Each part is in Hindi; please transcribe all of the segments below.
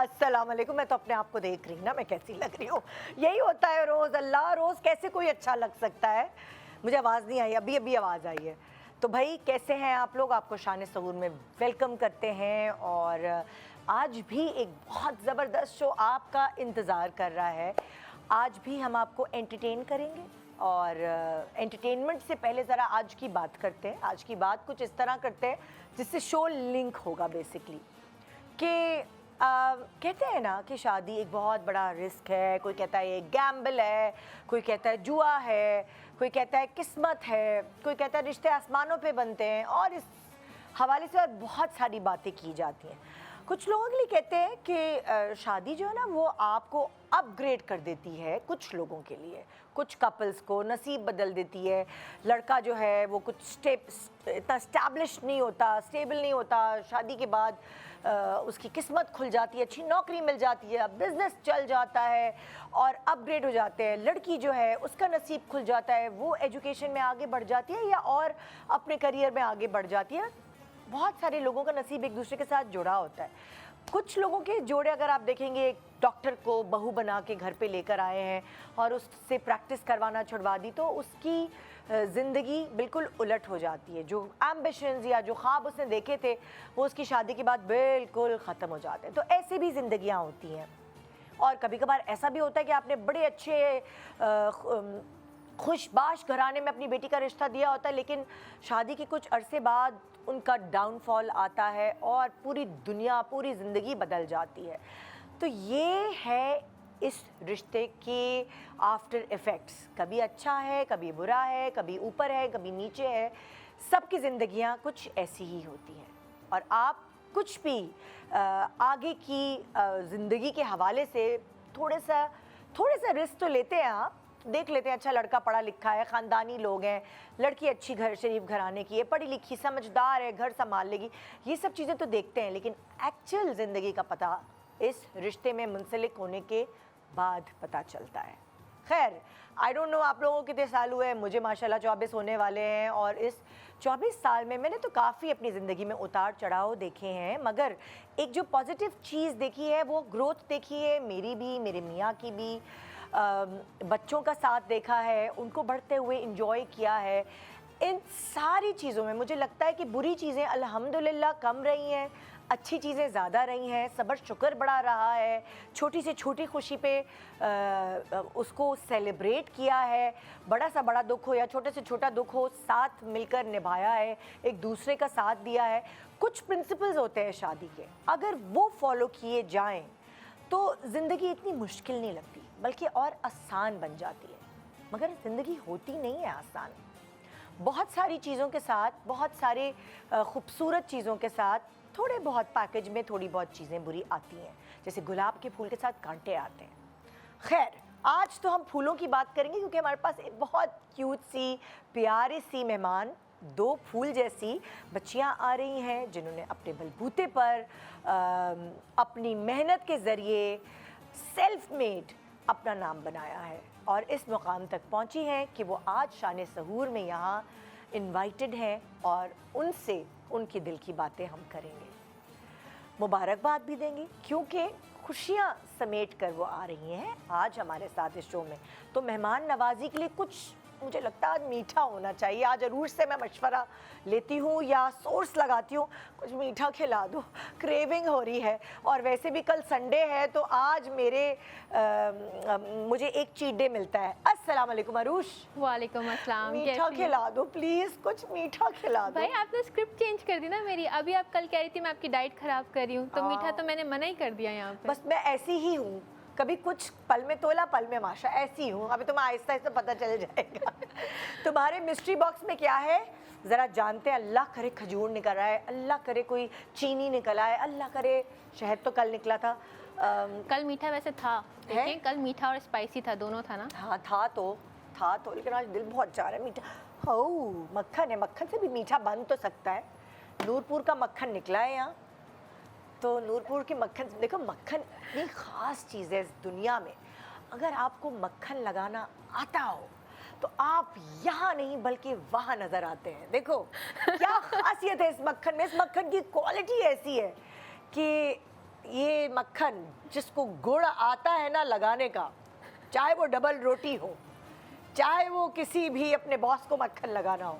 अस्सलाम वालेकुम। मैं तो अपने आप को देख रही हूँ ना, मैं कैसी लग रही हूँ। यही होता है रोज़। अल्लाह, रोज़ कैसे कोई अच्छा लग सकता है। मुझे आवाज़ नहीं आई, अभी अभी आवाज़ आई है। तो भाई कैसे हैं आप लोग? आपको शान सहूर में वेलकम करते हैं। और आज भी एक बहुत ज़बरदस्त शो आपका इंतज़ार कर रहा है। आज भी हम आपको एंटरटेन करेंगे और एंटरटेनमेंट से पहले ज़रा आज की बात करते हैं। आज की बात कुछ इस तरह करते हैं जिससे शो लिंक होगा बेसिकली कि कहते हैं ना कि शादी एक बहुत बड़ा रिस्क है। कोई कहता है ये गैम्बल है, कोई कहता है जुआ है, कोई कहता है किस्मत है, कोई कहता है रिश्ते आसमानों पे बनते हैं, और इस हवाले से और बहुत सारी बातें की जाती हैं। कुछ लोगों के लिए कहते हैं कि शादी जो है ना वो आपको अपग्रेड कर देती है। कुछ लोगों के लिए, कुछ कपल्स को नसीब बदल देती है। लड़का जो है वो कुछ इतना स्टैब्लिश नहीं होता, स्टेबल नहीं होता, शादी के बाद उसकी किस्मत खुल जाती है, अच्छी नौकरी मिल जाती है, बिजनेस चल जाता है और अपग्रेड हो जाते हैं। लड़की जो है उसका नसीब खुल जाता है, वो एजुकेशन में आगे बढ़ जाती है या और अपने करियर में आगे बढ़ जाती है। बहुत सारे लोगों का नसीब एक दूसरे के साथ जुड़ा होता है। कुछ लोगों के जोड़े अगर आप देखेंगे, एक डॉक्टर को बहू बना के घर पे लेकर आए हैं और उससे प्रैक्टिस करवाना छुड़वा दी तो उसकी ज़िंदगी बिल्कुल उलट हो जाती है। जो एम्बिशंस या जो ख्वाब उसने देखे थे वो उसकी शादी के बाद बिल्कुल ख़त्म हो जाते हैं। तो ऐसे भी ज़िंदगियाँ होती हैं। और कभी कभार ऐसा भी होता है कि आपने बड़े अच्छे खुशबाश घराने में अपनी बेटी का रिश्ता दिया होता है, लेकिन शादी के कुछ अरसे बाद उनका डाउनफॉल आता है और पूरी दुनिया, पूरी ज़िंदगी बदल जाती है। तो ये है इस रिश्ते के आफ्टर इफ़ेक्ट्स। कभी अच्छा है, कभी बुरा है, कभी ऊपर है, कभी नीचे है। सबकी ज़िंदगियाँ कुछ ऐसी ही होती हैं। और आप कुछ भी आगे की ज़िंदगी के हवाले से थोड़े सा रिस्क तो लेते हैं। आप देख लेते हैं, अच्छा लड़का पढ़ा लिखा है, ख़ानदानी लोग हैं, लड़की अच्छी घर शरीफ घराने की है, पढ़ी लिखी समझदार है, घर संभाल लेगी, ये सब चीज़ें तो देखते हैं। लेकिन एक्चुअल ज़िंदगी का पता इस रिश्ते में मुंसलिक होने के बाद पता चलता है। खैर, आई डोंट नो आप लोगों के कितने साल हुए हैं। मुझे माशाल्लाह 24 होने वाले हैं और इस 24 साल में मैंने तो काफ़ी अपनी ज़िंदगी में उतार चढ़ाव देखे हैं, मगर एक जो पॉजिटिव चीज़ देखी है वो ग्रोथ देखी है, मेरी भी, मेरे मियाँ की भी। बच्चों का साथ देखा है, उनको बढ़ते हुए इंजॉय किया है। इन सारी चीज़ों में मुझे लगता है कि बुरी चीज़ें अल्हम्दुलिल्लाह कम रही हैं, अच्छी चीज़ें ज़्यादा रही हैं, सब्र शुक्र बढ़ा रहा है, छोटी से छोटी खुशी पे उसको सेलिब्रेट किया है। बड़ा सा बड़ा दुख हो या छोटे से छोटा दुख हो, साथ मिलकर निभाया है, एक दूसरे का साथ दिया है। कुछ प्रिंसिपल्स होते हैं शादी के, अगर वो फॉलो किए जाएं तो ज़िंदगी इतनी मुश्किल नहीं लगती, बल्कि और आसान बन जाती है। मगर ज़िंदगी होती नहीं है आसान। बहुत सारी चीज़ों के साथ, बहुत सारे खूबसूरत चीज़ों के साथ, थोड़े बहुत पैकेज में थोड़ी बहुत चीज़ें बुरी आती हैं। जैसे गुलाब के फूल के साथ कांटे आते हैं। खैर, आज तो हम फूलों की बात करेंगे क्योंकि हमारे पास एक बहुत क्यूट सी, प्यारी सी मेहमान, दो फूल जैसी बच्चियां आ रही हैं जिन्होंने अपने बलबूते पर अपनी मेहनत के ज़रिए सेल्फ मेड अपना नाम बनाया है और इस मुकाम तक पहुंची हैं कि वो आज शान सहूर में यहाँ इनवाइटेड हैं और उनसे उनकी दिल की बातें हम करेंगे, मुबारकबाद भी देंगे क्योंकि खुशियाँ समेट कर वो आ रही हैं आज हमारे साथ इस शो में। तो मेहमान नवाजी के लिए कुछ मुझे लगता है आज मीठा होना चाहिए। आज अरूज से मैं मशवरा लेती हूँ या सोर्स लगाती हूँ, कुछ मीठा खिला दो, क्रेविंग हो रही है। और वैसे भी कल संडे है तो आज मुझे एक चीट डे मिलता है। अस्सलाम वालेकुम अरूज। वालेकुम अस्सलाम। मीठा खिला दो प्लीज़, कुछ मीठा खिला दो। भाई आपने स्क्रिप्ट चेंज कर दी ना मेरी। अभी आप कल कह रही थी मैं आपकी डाइट खराब कर रही हूँ, तो मीठा तो मैंने मना ही कर दिया यहाँ पे। बस मैं ऐसी ही हूँ, कभी कुछ पल में तोला पल में माशा, ऐसी हूँ। अभी तुम्हें आहिस्ता आहिस्ता पता चल जाएगा। तुम्हारे मिस्ट्री बॉक्स में क्या है ज़रा जानते हैं। अल्लाह करे खजूर निकल रहा है, अल्लाह करे कोई चीनी निकल आए, अल्लाह करे शहद तो कल निकला था। कल मीठा वैसे था, देखिए कल मीठा और स्पाइसी था, दोनों था ना। हाँ था तो लेकिन आज दिल बहुत चाह रहा है मीठा। हो मक्खन है, मक्खन से भी मीठा बन तो सकता है। नूरपुर का मक्खन निकला है यहाँ, तो नूरपुर के मक्खन देखो, मक्खन इतनी ख़ास चीज़ है इस दुनिया में। अगर आपको मक्खन लगाना आता हो तो आप यहाँ नहीं बल्कि वहाँ नज़र आते हैं। देखो क्या खासियत है इस मक्खन में। इस मक्खन की क्वालिटी ऐसी है कि ये मक्खन जिसको गुण आता है ना लगाने का, चाहे वो डबल रोटी हो, चाहे वो किसी भी अपने बॉस को मक्खन लगाना हो,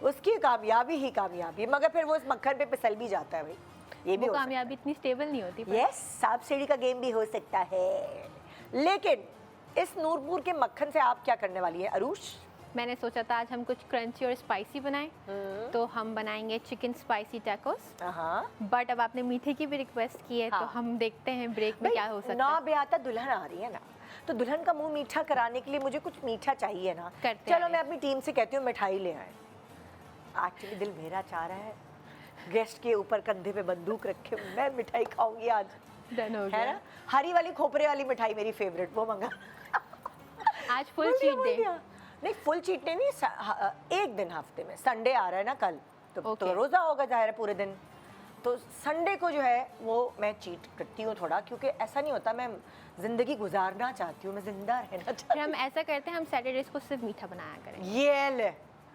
उसकी कामयाबी ही कामयाबी, मगर फिर वो उस मक्खन पे फिसल भी जाता है भाई, ये भी वो कामयाबी इतनी स्टेबल नहीं होती। यस, सांप सीढ़ी का गेम भी हो सकता है। लेकिन इस नूरपुर के मक्खन से आप क्या करने वाली है अरूष? मैंने सोचा था आज हम कुछ क्रंची और स्पाइसी बनाएं, तो हम बनाएंगे चिकन स्पाइसी टैकोस। बट अब आपने मीठे की भी रिक्वेस्ट की है, तो हम देखते हैं ब्रेक में क्या हो सकता है। ना बेआता दुल्हन आ रही है ना, तो दुल्हन का मुंह मीठा कराने के लिए मुझे कुछ मीठा चाहिए ना। चलो मैं अपनी टीम से कहती हूँ मिठाई ले आए। एक्चुअली दिल मेरा चाह रहा है गेस्ट के ऊपर कंधे पे बंदूक रखे मैं मिठाई खाऊंगी आज। डन हो गया। है ना, हरी वाली खोपरे वाली मिठाई मेरी फेवरेट, वो मंगा। आज फुल चीट डे। नहीं फुल चीट डे नहीं, एक दिन हफ्ते में, संडे आ रहा है ना कल, तो रोज़ा होगा जाहिर है पूरे दिन, तो संडे को जो है वो मैं चीट करती हूँ थोड़ा, क्योंकि ऐसा नहीं होता, मैं ज़िंदगी गुजारना चाहती हूँ, मैं जिंदा रहना चाहती हूँ। हम ऐसा करते हैं, हम सैटरडेज को सिर्फ मीठा बनाया करें।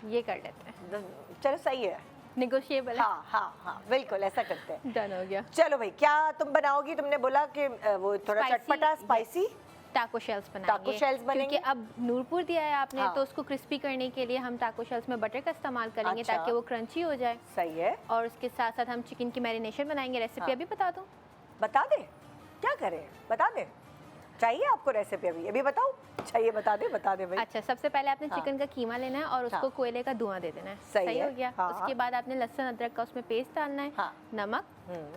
ये कर लेते हैं, चलो सही है, नेगोशिएबल है। हाँ हाँ हाँ बिल्कुल ऐसा करते हैं। डन हो गया। चलो भाई, क्या तुम बनाओगी? तुमने बोला कि वो थोड़ा चटपटा स्पाइसी टाको शेल्स बनाएंगे। टाको शेल्स बनेंगे, क्योंकि अब नूरपुर दिया है आपने, हाँ। तो उसको क्रिस्पी करने के लिए हम टाको शेल्स में बटर का इस्तेमाल करेंगे। अच्छा। ताकि वो क्रंची हो जाए। सही है। और उसके साथ साथ हम चिकन की मैरिनेशन बनाएंगे। रेसिपी हाँ। अभी बता दूं? बता दे, क्या करें, बता दे, चाहिए आपको रेसिपी? अभी बताओ, चाहिए बता दे भाई। अच्छा, सबसे पहले आपने हाँ। चिकन का कीमा लेना है और उसको हाँ। कोयले का धुआं दे देना है। सही है। हो गया। हाँ। उसके बाद आपने लहसुन अदरक का उसमें पेस्ट डालना है। हाँ। नमक,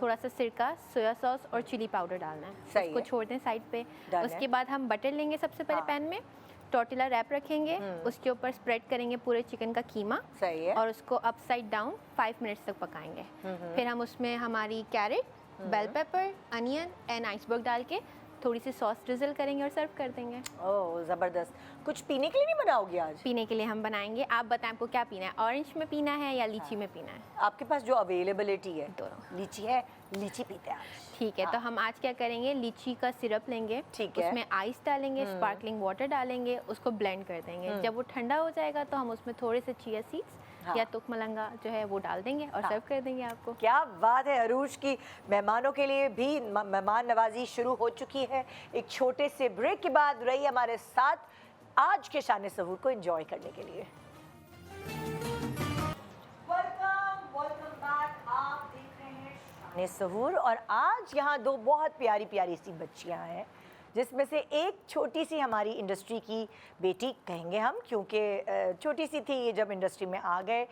थोड़ा सा सिरका, सोया सॉस और चिली पाउडर डालना है। सही उसको है। छोड़ दें साइड पे। डालना है। उसके बाद हम बटर लेंगे सबसे पहले हाँ। पैन में, टॉर्टिला रैप रखेंगे, उसके ऊपर स्प्रेड करेंगे पूरे चिकन का कीमा। सही है। और उसको अपसाइड डाउन 5 मिनट्स तक पकाएंगे। फिर हम उसमें हमारी carrot, bell pepper, onion and iceberg डाल के थोड़ी सी सॉस ड्रिजल करेंगे और सर्व कर देंगे। ओह ज़बरदस्त। कुछ पीने के लिए नहीं बनाओगी आज? पीने के लिए हम बनाएंगे, आप बताएं आपको क्या पीना है, ऑरेंज में पीना है या लीची में पीना है? आपके पास जो अवेलेबिलिटी है, दोनों। लीची है, लीची पीते हैं आज। ठीक है। तो हम आज क्या करेंगे, लीची का सिरप लेंगे, ठीक है। उसमें आइस डालेंगे, स्पार्कलिंग वाटर डालेंगे, उसको ब्लेंड कर देंगे। जब वो ठंडा हो जाएगा तो हम उसमें थोड़े से चिया सीड्स या तुकमलंगा जो है वो डाल देंगे और सर्व कर देंगे आपको। क्या बात है अरूष की, मेहमानों के लिए भी मेहमान नवाजी शुरू हो चुकी है। एक छोटे से ब्रेक के बाद रही हमारे साथ आज के शान सहूर को एंजॉय करने के लिए। Welcome back. आप देख रहे हैं शान सहूर और आज यहाँ दो बहुत प्यारी प्यारी सी बच्चियाँ हैं, जिसमें से एक छोटी सी हमारी इंडस्ट्री की बेटी कहेंगे हम, क्योंकि छोटी सी थी ये जब इंडस्ट्री में आ गए।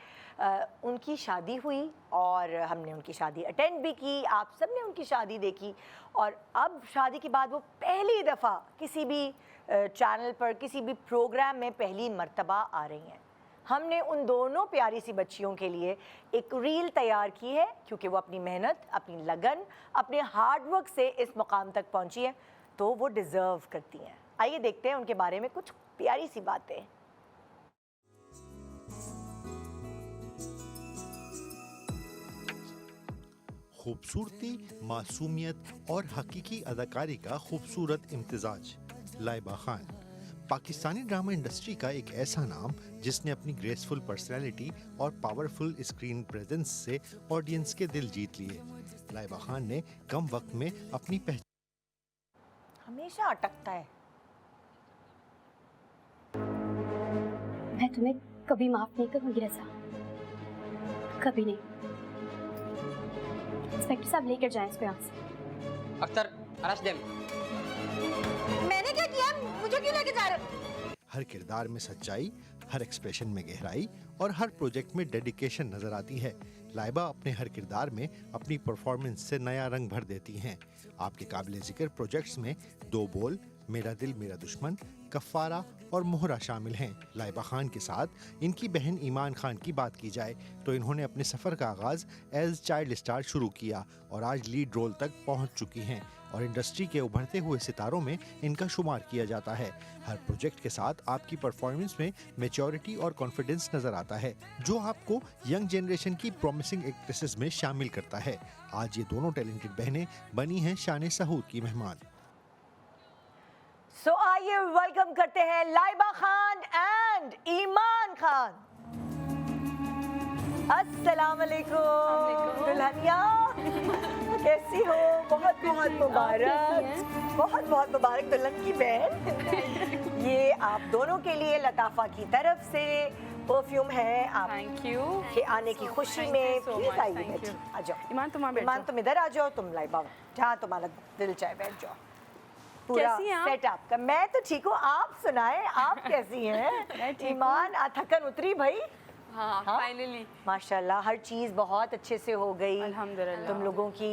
उनकी शादी हुई और हमने उनकी शादी अटेंड भी की, आप सब ने उनकी शादी देखी, और अब शादी के बाद वो पहली दफ़ा किसी भी चैनल पर किसी भी प्रोग्राम में पहली मर्तबा आ रही हैं। हमने उन दोनों प्यारी सी बच्चियों के लिए एक रील तैयार की है, क्योंकि वो अपनी मेहनत, अपनी लगन, अपने हार्डवर्क से इस मुकाम तक पहुंची है, तो वो डिज़र्व करती हैं। आइए देखते हैं उनके बारे में कुछ प्यारी सी बातें। खूबसूरती, मासूमियत और हकीकी अदाकारी का खूबसूरत इम्तिजाज। लाइबा खान पाकिस्तानी ड्रामा इंडस्ट्री का एक ऐसा नाम जिसने अपनी ग्रेसफुल पर्सनैलिटी और पावरफुल स्क्रीन प्रेजेंस से ऑडियंस के दिल जीत लिए। लाइबा खान ने कम वक्त में अपनी पहचान हमेशा अटकता है। मैं तुम्हें कभी माफ नहीं करूंगी रज़ा, कभी नहीं। इंस्पेक्टर साहब लेकर जाएं इसको यहाँ से। Akhtar, arrest them. मैंने क्या किया? मुझे क्यों लेके जा रहे हो? हर किरदार में सच्चाई, हर एक्सप्रेशन में गहराई और हर प्रोजेक्ट में डेडिकेशन नजर आती है। लाइबा अपने हर किरदार में अपनी परफॉर्मेंस से नया रंग भर देती हैं। आपके काबिल जिक्र प्रोजेक्ट्स में दो बोल, मेरा दिल मेरा दुश्मन, कफ़ारा और मोहरा शामिल हैं। लाइबा खान के साथ इनकी बहन ईमान खान की बात की जाए तो इन्होंने अपने सफ़र का आगाज़ एज चाइल्ड स्टार शुरू किया और आज लीड रोल तक पहुंच चुकी हैं और इंडस्ट्री के उभरते हुए सितारों में इनका शुमार किया जाता है। हर प्रोजेक्ट के साथ आपकी परफॉर्मेंस में मैच्योरिटी और कॉन्फिडेंस नज़र आता है, जो आपको यंग जनरेशन की प्रॉमिसिंग एक्ट्रेसेस में शामिल करता है। आज ये दोनों टैलेंटेड बहनें बनी हैं शान सहूर की मेहमान। सो आइए वेलकम करते हैं लाइबा खान एंड ईमान खान। अस्सलाम वालेकुम दुल्हनिया, कैसी हो? बहुत बहुत मुबारक, बहुत बहुत मुबारक दुल्हन की बहन। ये आप दोनों के लिए लताफ़ा की तरफ से परफ्यूम है। आप थैंक यू के आने की खुशी में प्लीज आइए बैठिए, आ जाओ। ईमान तुम वहाँ बैठ ईमान जाओ। तुम इधर आ जाओ, तुम लाइबा जहाँ तुम्हारा दिल चाहे बैठ जाओ। पूरा कैसी हैं आप? सेट आपका। मैं तो ठीक हूँ, आप सुनाएं, आप कैसी हैं? ईमान थकन उतरी भाई? हाँ फाइनली माशाल्लाह हर चीज़ बहुत अच्छे से हो गई अल्हम्दुलिल्लाह। तुम लोगों की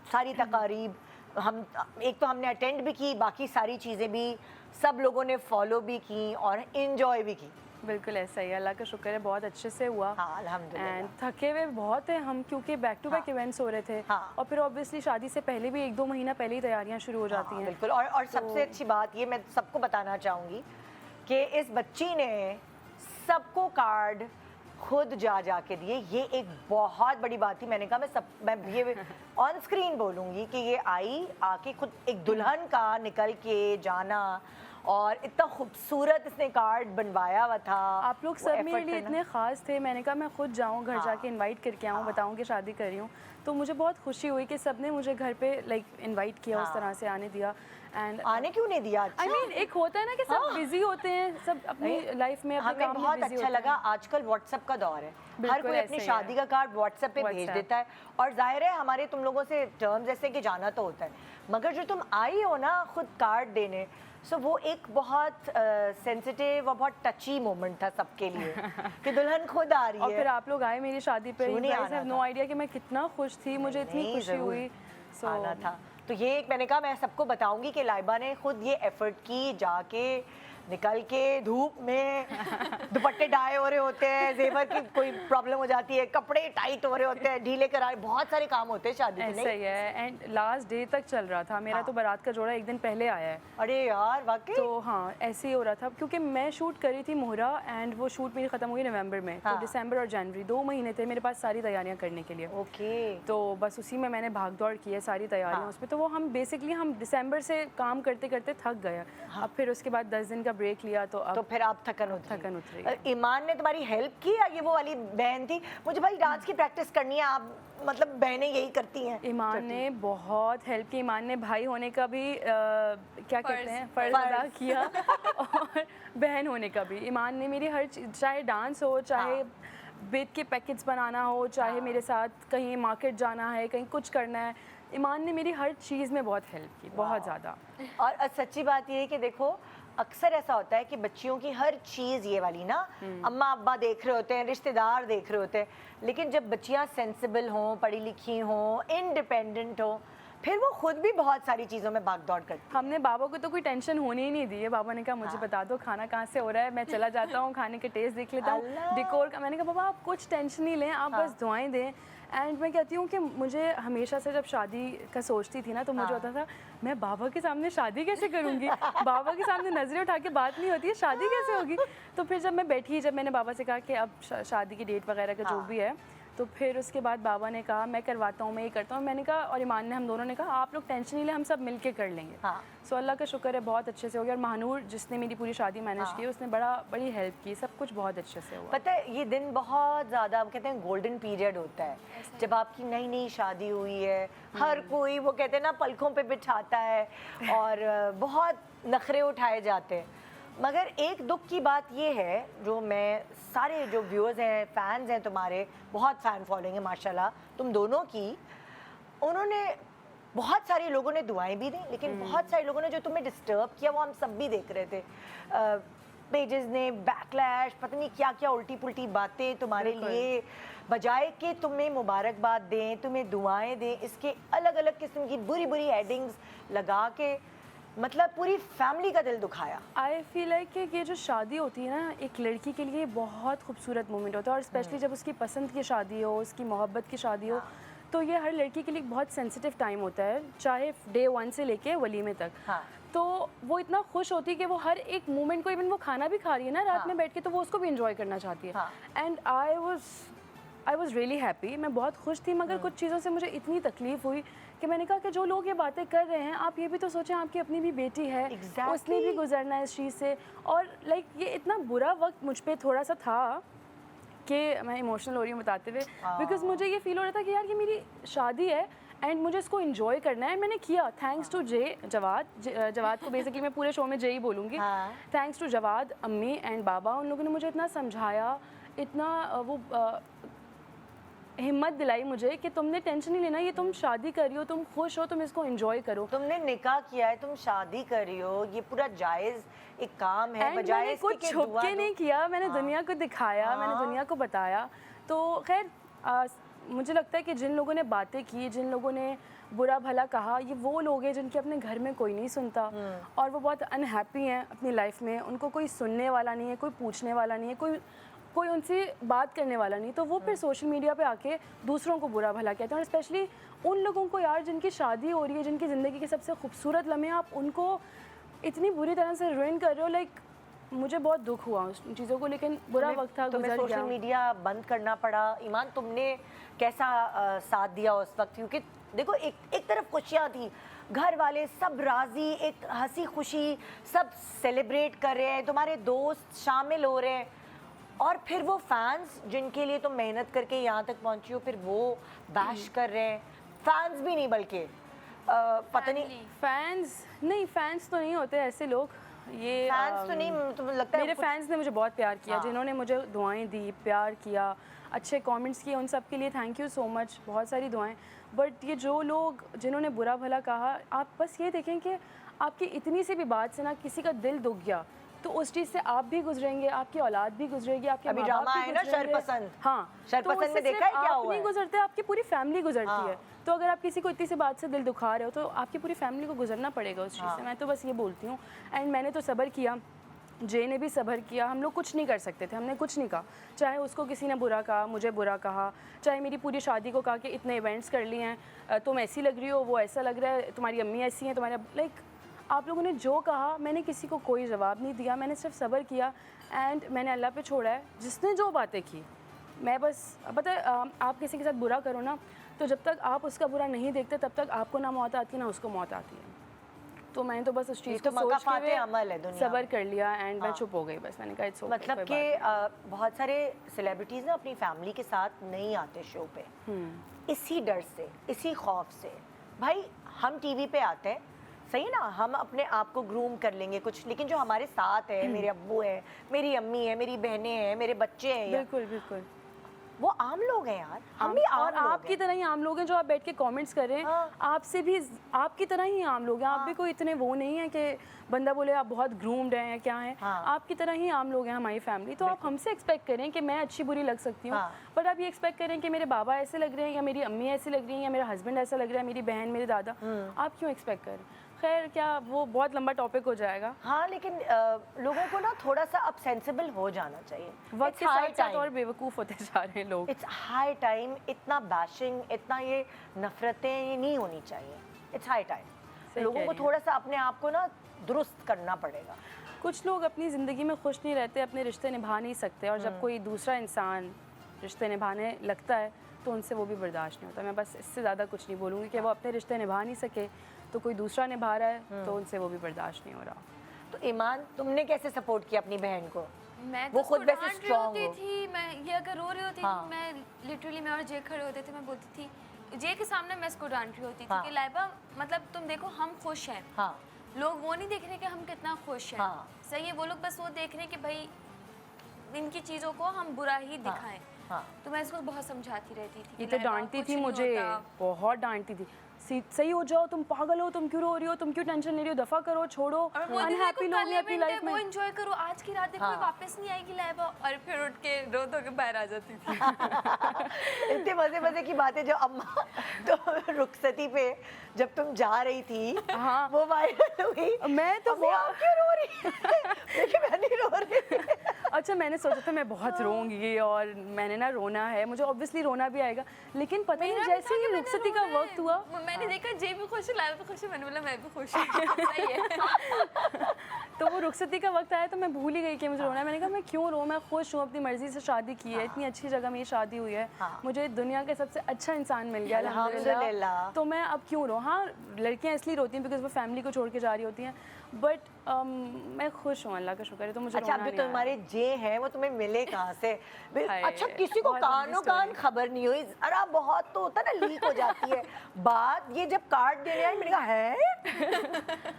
सारी तकारीब हम एक तो हमने अटेंड भी की, बाकी सारी चीज़ें भी सब लोगों ने फॉलो भी की और इन्जॉय भी की। बिल्कुल ऐसा ही, अल्लाह का शुक्र है बहुत अच्छे से हुआ। हाँ अल्हम्दुलिल्लाह। एंड थके हुए बहुत हैं हम, क्योंकि बैक टू बैक इवेंट्स हो रहे थे। हाँ। और फिर ऑब्वियसली शादी से पहले भी 1-2 महीना पहले ही तैयारियां शुरू हो जाती हाँ, हैं। बिल्कुल। और सबसे अच्छी बात ये मैं सबको बताना चाहूँगी कि इस बच्ची ने सबको कार्ड खुद जा के दिए। ये एक बहुत बड़ी बात थी। मैंने कहा मैं ये ऑन स्क्रीन बोलूँगी कि ये आई आके खुद एक दुल्हन का निकल के जाना और इतना खूबसूरत इसने कार्ड बनवाया हुआ था। आप लोग वो सब मेरे effort लिए करना। इतने ख़ास थे, मैंने कहा मैं खुद जाऊँ घर हाँ। जाके इनवाइट करके आऊँ, बताऊँ कि शादी कर रही हूँ। तो मुझे बहुत खुशी हुई कि सब ने मुझे घर पे लाइक इनवाइट किया, उस हाँ। तरह से आने दिया। एंड आने क्यों नहीं दिया? अच्छा? आई मीन एक होता है ना कि सब बिजी होते हैं, सब अपनी लाइफ में अपने हमें काम में बहुत busy अच्छा होते लगा। हैं। आजकल व्हाट्सएप का दौर है, हर बिल्कुल कोई अपनी ऐसे ही शादी है। का कार्ड व्हाट्सएप पे भेज WhatsApp। देता है और जाहिर है हमारे तुम लोगों से टर्म्स ऐसे कि जाना तो होता है, मगर जो तुम आई हो ना खुद कार्ड देने, सो वो एक बहुत सेंसिटिव और बहुत टची मोमेंट था सबके लिए कि दुल्हन खुद आ रही और है। फिर आप लोग आए मेरी शादी पे, क्यों यू नहीं गाइस आना हैव नो था? आइडिया कि मैं कितना खुश थी, मुझे इतनी नहीं, खुशी ज़रूर हुई। सो आना था। तो ये एक मैंने कहा मैं सबको बताऊंगी कि लाइबा ने खुद ये एफर्ट की, जाके निकल के धूप में दुपट्टे डाए हो रहे होते हैं, जेवर की कोई प्रॉब्लम हो जाती है, कपड़े टाइट हो रहे होते हैं, ढीले कराए, बहुत सारे काम होते हैं शादी के। ऐसा नहीं ही है। एंड लास्ट डे तक चल रहा था मेरा। हाँ। तो बारात का जोड़ा एक दिन पहले आया है। अरे यार वाकई। तो हाँ ऐसे ही हो रहा था, क्योंकि मैं शूट करी थी मोहरा एंड वो शूट मेरी ख़त्म हुई नवंबर में। हाँ। तो दिसंबर और जनवरी 2 महीने थे मेरे पास सारी तैयारियां करने के लिए। ओके। तो बस उसी में मैंने भाग दौड़ की है सारी तैयारियां हाँ। उसमें। तो वो हम बेसिकली हम दिसंबर से काम करते करते थक गए। अब फिर उसके बाद 10 दिन का ब्रेक लिया, तो तो अब फिर आप थकन उतरी। ईमान ने तुम्हारी हेल्प की या ये वो वाली बहन थी मुझे भाई डांस की प्रैक्टिस करनी है, आप मतलब बहनें यही करती हैं? ईमान ने बहुत हेल्प की। ईमान ने भाई होने का भी क्या कहते हैं फ़र्ज़ अदा किया और बहन होने का भी। ईमान ने मेरी हर चीज़, चाहे डांस हो, चाहे बेद के पैकेट्स बनाना हो, चाहे मेरे साथ कहीं मार्केट जाना है, कहीं कुछ करना है, ईमान ने मेरी हर चीज़ में बहुत हेल्प की, बहुत ज़्यादा। और सच्ची बात ये है कि देखो अक्सर ऐसा होता है कि बच्चियों की हर चीज़ ये वाली ना अम्मा अब्बा देख रहे होते हैं, रिश्तेदार देख रहे होते हैं, लेकिन जब बच्चियां सेंसिबल हों, पढ़ी लिखी हों, इंडिपेंडेंट हों, फिर वो खुद भी बहुत सारी चीज़ों में भाग दौड़ करती हैं। हमने बाबा को तो कोई टेंशन होने ही नहीं दी है। बाबा ने कहा मुझे बता दो खाना कहाँ से हो रहा है, मैं चला जाता हूँ, खाने के टेस्ट देख लेता हूँ, अल्लाह। डेकोर का। मैंने कहा बाबा आप कुछ टेंशन नहीं लें, आप बस दुआएं दें। एंड मैं कहती हूँ कि मुझे हमेशा से जब शादी का सोचती थी ना, तो मुझे होता था मैं बाबा के सामने शादी कैसे करूँगी, बाबा के सामने नज़रें उठा के बात नहीं होती है, शादी कैसे होगी। तो फिर जब मैं बैठी, जब मैंने बाबा से कहा कि अब शादी की डेट वगैरह का जो भी है, तो फिर उसके बाद बाबा ने कहा मैं करवाता हूँ, मैं ये करता हूँ। मैंने कहा, और ईमान ने, हम दोनों ने कहा आप लोग टेंशन नहीं लें, हम सब मिल के कर लेंगे। हाँ। सो अल्लाह का शुक्र है बहुत अच्छे से हो गया। और महानूर जिसने मेरी पूरी शादी मैनेज की, उसने बड़ी हेल्प की, सब कुछ बहुत अच्छे से हुआ। पता है ये दिन बहुत ज़्यादा कहते हैं गोल्डन पीरियड होता है जब आपकी नई नई शादी हुई है, हर कोई वो कहते हैं ना पलकों पे बिठाता है और बहुत नखरे उठाए जाते हैं। मगर एक दुख की बात ये है, जो मैं सारे जो व्यूअर्स हैं, फैंस हैं तुम्हारे, बहुत फ़ैन फॉलोइंग है माशाल्लाह तुम दोनों की, उन्होंने बहुत सारे लोगों ने दुआएं भी दी, लेकिन बहुत सारे लोगों ने जो तुम्हें डिस्टर्ब किया वो हम सब भी देख रहे थे। पेजेस ने बैकलैश, पता नहीं क्या क्या उल्टी पुल्टी बातें तुम्हारे लिए, बजाय कि तुम्हें मुबारकबाद दें, तुम्हें दुआएं दें, इसके अलग अलग किस्म की बुरी बुरी हेडिंग्स लगा के मतलब पूरी फैमिली का दिल दुखाया। आई फील लाइक कि ये जो शादी होती है ना, एक लड़की के लिए बहुत खूबसूरत मोमेंट होता है, और स्पेशली जब उसकी पसंद की शादी हो, उसकी मोहब्बत की शादी हो, तो ये हर लड़की के लिए बहुत सेंसिटिव टाइम होता है, चाहे डे 1 से लेके वलीमे तक। हाँ। तो वो इतना खुश होती है कि वो हर एक मोमेंट को, इवन वो खाना भी खा रही है ना रात में बैठ के, तो वो उसको भी इंजॉय करना चाहती है। And I was really happy, मैं बहुत खुश थी। मगर कुछ चीज़ों से मुझे इतनी तकलीफ हुई कि मैंने कहा कि जो लोग ये बातें कर रहे हैं, आप ये भी तो सोचें, आपकी अपनी भी बेटी है, उसने भी गुजरना है इस चीज़ से। और लाइक ये इतना बुरा वक्त मुझ पर थोड़ा सा था कि मैं इमोशनल हो रही हूँ बताते हुए, बिकॉज मुझे ये फील हो रहा था कि यार ये मेरी शादी है एंड मुझे इसको इन्जॉय करना है। मैंने किया, थैंक्स टू जवाद को बेसिकली मैं पूरे शो में जे ही बोलूँगी। थैंक्स टू जवाद, अम्मी एंड बाबा, उन लोगों ने मुझे इतना समझाया, इतना वो हिम्मत दिलाई मुझे कि तुमने टेंशन नहीं लेना, ये तुम शादी कर रही हो, तुम खुश हो, तुम इसको एंजॉय करो। तुमने निकाह किया है, तुम शादी कर रही हो, ये पूरा जायज़ एक काम है, बजाय मैंने कुछ छुप के नहीं किया, मैंने दुनिया को दिखाया, मैंने दुनिया को बताया। तो खैर मुझे लगता है कि जिन लोगों ने बातें की, जिन लोगों ने बुरा भला कहा, ये वो लोग हैं जिनके अपने घर में कोई नहीं सुनता और वो बहुत अनहैप्पी हैं अपनी लाइफ में, उनको कोई सुनने वाला नहीं है, कोई पूछने वाला नहीं है, कोई उनसे बात करने वाला नहीं, तो वो फिर सोशल मीडिया पे आके दूसरों को बुरा भला कहते हैं। और स्पेशली उन लोगों को यार जिनकी शादी हो रही है, जिनकी ज़िंदगी के सबसे खूबसूरत लम्हे, आप उनको इतनी बुरी तरह से रुइन कर रहे हो। लाइक मुझे बहुत दुख हुआ उन चीज़ों को, लेकिन बुरा वक्त था, तुम्हें गुजर सोशल गया। मीडिया बंद करना पड़ा। ईमान, तुमने कैसा साथ दिया उस वक्त? क्योंकि देखो एक तरफ खुशियाँ थी, घर वाले सब राज़ी, एक हंसी खुशी, सब सेलिब्रेट कर रहे हैं, तुम्हारे दोस्त शामिल हो रहे हैं, और फिर वो फैंस जिनके लिए तुम मेहनत करके यहाँ तक पहुँची हो, फिर वो बैश कर रहे हैं। फैंस भी नहीं, बल्कि पता नहीं, फैंस तो नहीं होते ऐसे लोग, ये फैंस तो नहीं, तुम्हें लगता है मेरे फैंस ने मुझे बहुत प्यार किया, जिन्होंने मुझे दुआएं दी, प्यार किया, अच्छे कमेंट्स किए, उन सब के लिए थैंक यू सो मच, बहुत सारी दुआएं। बट ये जो लोग जिन्होंने बुरा भला कहा, आप बस ये देखें कि आपकी इतनी सी भी बात से ना किसी का दिल दुख गया, तो उस चीज़ से आप भी गुजरेंगे, आपकी औलाद भी गुजरेगी, आपके अभी माँ बाप ड्रामा भी है ना गुजरेंगे। शरपसंद। हाँ, शरपसंद तो उससे में देखा है सिर्फ क्या आप हुआ नहीं है? गुजरते, आपकी पूरी फैमिली गुजरती है। तो अगर आप किसी को इतनी सी बात से दिल दुखा रहे हो, तो आपकी पूरी फैमिली को गुजरना पड़ेगा उस चीज़ से। मैं तो बस ये बोलती हूँ। एंड मैंने तो सब्र किया, जे ने भी सब्र किया, हम लोग कुछ नहीं कर सकते थे, हमने कुछ नहीं कहा। चाहे उसको किसी ने बुरा कहा, मुझे बुरा कहा, चाहे मेरी पूरी शादी को कहा कि इतने इवेंट्स कर लिए हैं, तुम ऐसी लग रही हो, वो ऐसा लग रहा है, तुम्हारी अम्मी ऐसी हैं, तुम्हारे लाइक आप लोगों ने जो कहा, मैंने किसी को कोई जवाब नहीं दिया, मैंने सिर्फ सब्र किया एंड मैंने अल्लाह पे छोड़ा है। जिसने जो बातें की, मैं बस पता है आप किसी के साथ बुरा करो ना, तो जब तक आप उसका बुरा नहीं देखते तब तक आपको ना मौत आती ना उसको मौत आती है। तो मैंने तो बस उस चीज़ को सोच के अमल है दुनिया सब्र कर लिया एंड मैं चुप हो गई। बस मैंने कहा इट्स ओके। मतलब कि बहुत सारे सेलिब्रिटीज़ ना अपनी फैमिली के साथ नहीं आते शो पे, इसी डर से, इसी खौफ से। भाई हम टीवी पे आते हैं, सही ना, हम अपने आप को ग्रूम कर लेंगे कुछ, लेकिन जो हमारे साथ है, मेरे अब्बू है, मेरी अम्मी है, मेरी बहनें हैं, मेरे बच्चे हैं, बिल्कुल बिल्कुल, वो आम लोग हैं यार, हम भी आम और लोग आपकी हैं। तरह ही आम लोग हैं जो आप बैठ के कमेंट्स कर रहे हैं। आपसे भी आपकी तरह ही आम लोग हैं। आप भी कोई इतने वो नहीं है कि बंदा बोले आप बहुत ग्रूम्ड हैं या क्या हैं। आपकी तरह ही आम लोग हैं हमारी फैमिली। तो आप हमसे एक्सपेक्ट करें कि मैं अच्छी बुरी लग सकती हूँ, बट आप ये एक्सपेक्ट करें कि मेरे बाबा ऐसे लग रहे हैं या मेरी अम्मी ऐसी लग रही हैं या मेरा हस्बैंड ऐसा लग रहा है, मेरी बहन, मेरे दादा, आप क्यों एक्सपेक्ट करें? खैर, क्या वो बहुत लंबा टॉपिक हो जाएगा। हाँ, लेकिन लोगों को ना थोड़ा सा अब सेंसिबल हो जाना चाहिए। वक्त के साथ साथ और बेवकूफ़ होते जा रहे हैं लोग। इट्स हाई टाइम, इतना बैशिंग, इतना ये नफरतें ये नहीं होनी चाहिए। इट्स हाई टाइम लोगों को थोड़ा सा अपने आप को ना दुरुस्त करना पड़ेगा। कुछ लोग अपनी ज़िंदगी में खुश नहीं रहते, अपने रिश्ते निभा नहीं सकते, और जब कोई दूसरा इंसान रिश्ते निभाने लगता है तो उनसे वो भी बर्दाश्त नहीं होता। मैं बस इससे ज़्यादा कुछ नहीं बोलूँगी कि वो अपने रिश्ते निभा नहीं सके तो कोई दूसरा निभा रहा है तो उनसे वो भी बर्दाश्त नहीं हो रहा। तो ईमान, तुमने कैसे सपोर्ट किया अपनी बहन को? मैं वो तो खुद वैसे डांट रही स्ट्रांग होती हो। थी, मैं ये अगर रो रही होती थी, मैं लिटरली मैं और जे खड़े होते थे, मैं बोलती थी जे के सामने, मैं इसको डांट रही होती थी कि लाइबा, मतलब तुम देखो हम खुश हैं, लोग वो नहीं देख रहे कि हम कितना खुश हैं। सही है, वो लोग बस वो देख रहे हैं कि भाई इनकी चीज़ों को हम बुरा ही दिखाएं। तो मैं इसको बहुत समझाती रहती थी। ये तो डांटती थी मुझे, बहुत डांटती थी। सही हो जाओ, तुम पागल हो, तुम क्यों रो रही हो, तुम क्यों टेंशन ले रही हो, दफा करो, छोड़ो, अनहैप्पी लोग हैं अपनी लाइफ में, वो एंजॉय करो, आज की रात देखो वापस नहीं आएगी लाइबा, और फिर उठ के रो धो के बाहर आ जाती थी। इतने मजे मजे की बातें जो अम्मा तो रुखसती पे जब तुम जा रही थी, वो वायरल हुई। मैं तो वो आप क्यों रो रही है? देखिए मैं नहीं रो रही। अच्छा, मैंने सोचा था मैं बहुत रोऊंगी और मैंने ना रोना है, मुझे ऑब्वियसली रोना भी आएगा, लेकिन पता नहीं जैसे ही रुखसती का वक्त हुआ, मैंने देखा जे भी खुश है, लाइबा भी खुश है, मैंने बोला मैं भी खुश हूँ। सही है। तो वो रुखसती का वक्त आया तो मैं भूल ही गई कि मुझे रोना है। मैंने कहा मैं क्यों रो, मैं खुश हूँ, अपनी मर्जी से शादी की है, इतनी अच्छी जगह मेरी शादी हुई है, मुझे दुनिया का सबसे अच्छा इंसान मिल गया अल्हम्दुलिल्लाह, तो मैं अब क्यों रो। हाँ, लड़कियाँ इसलिए रोती हैं बिकॉज वो फैमिली को छोड़ के जा रही होती हैं, बट मैं खुश हूँ, अल्लाह का शुक्र है, तो मुझे अच्छा, रोना अभी नहीं आया। तुम्हारे जे हैं वो तुम्हें मिले कहाँ से? हाय, अच्छा, किसी को बहुत लंबी कानों कान story। खबर नहीं हुई? अरे बहुत तो होता ना, लीक हो जाती है बात। ये जब कार्ड देने आई मैंने कहा है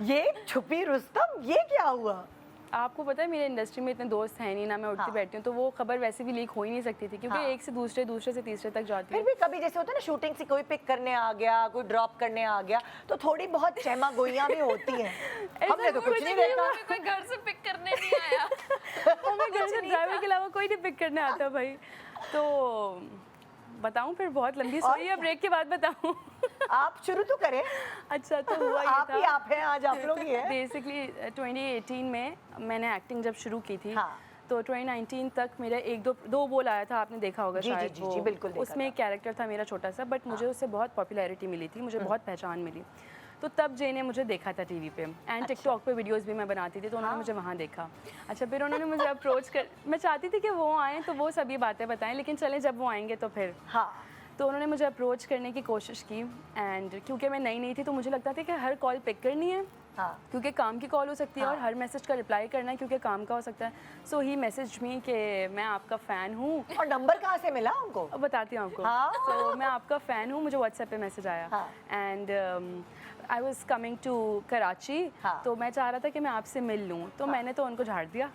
ये छुपी रुस्तम, ये क्या हुआ? आपको पता है मेरे इंडस्ट्री में इतने दोस्त हैं नहीं ना, मैं उठती हाँ। बैठती हूँ, तो वो खबर वैसे भी लीक हो ही नहीं सकती थी, क्योंकि हाँ। एक से दूसरे, दूसरे से तीसरे तक जाती फिर है। भी कभी जैसे होता है ना, शूटिंग से कोई पिक करने आ गया, कोई ड्रॉप करने आ गया, तो थोड़ी बहुत चहमा गोइयां भी होती हैं। हमने तो कुछ नहीं देखा। कोई घर से पिक करने नहीं आया। हमें घर से ड्राइवर के अलावा कोई नहीं पिक करने आता भाई। तो बताऊं फिर, बहुत लंबी स्टोरी है, ब्रेक के बाद बताऊं? आप शुरू तो करें। अच्छा, तो हुआ ये आप ही था, आप हैं, आज आप लोग ही हैं। बेसिकली 2018 में मैंने एक्टिंग जब शुरू की थी, हाँ। तो 2019 तक मेरा दो बोल आया था, आपने देखा होगा जी, शायद। जी, जी, बिल्कुल देखा उसमें था। एक कैरेक्टर था मेरा छोटा सा, बट मुझे उससे बहुत पॉपुलैरिटी मिली थी, मुझे बहुत पहचान मिली। तो तब जे ने मुझे देखा था टीवी पे, एंड टिकटॉक पे वीडियोस भी मैं बनाती थी, तो उन्होंने मुझे वहाँ देखा। अच्छा, फिर उन्होंने मुझे अप्रोच कर, मैं चाहती थी कि वो आएँ तो वो सभी बातें बताएं, लेकिन चलें जब वो आएंगे तो फिर। हाँ। तो उन्होंने मुझे अप्रोच करने की कोशिश की, एंड क्योंकि मैं नई थी तो मुझे लगता था कि हर कॉल पिक करनी है, हाँ। क्योंकि काम की कॉल हो सकती है, और हर मैसेज का रिप्लाई करना है क्योंकि काम का हो सकता है। सो ही मैसेज मी कि मैं आपका फ़ैन हूँ। और नंबर कहाँ से मिला उनको? अब बताती हूँ आपको। हाँ। तो मैं आपका फ़ैन हूँ, मुझे व्हाट्सएप पे मैसेज आया, हाँ। And I was coming to Karachi, हाँ। तो मैं चाह रहा था कि मैं आपसे मिल लूँ, तो मैंने तो उनको झाड़ दिया।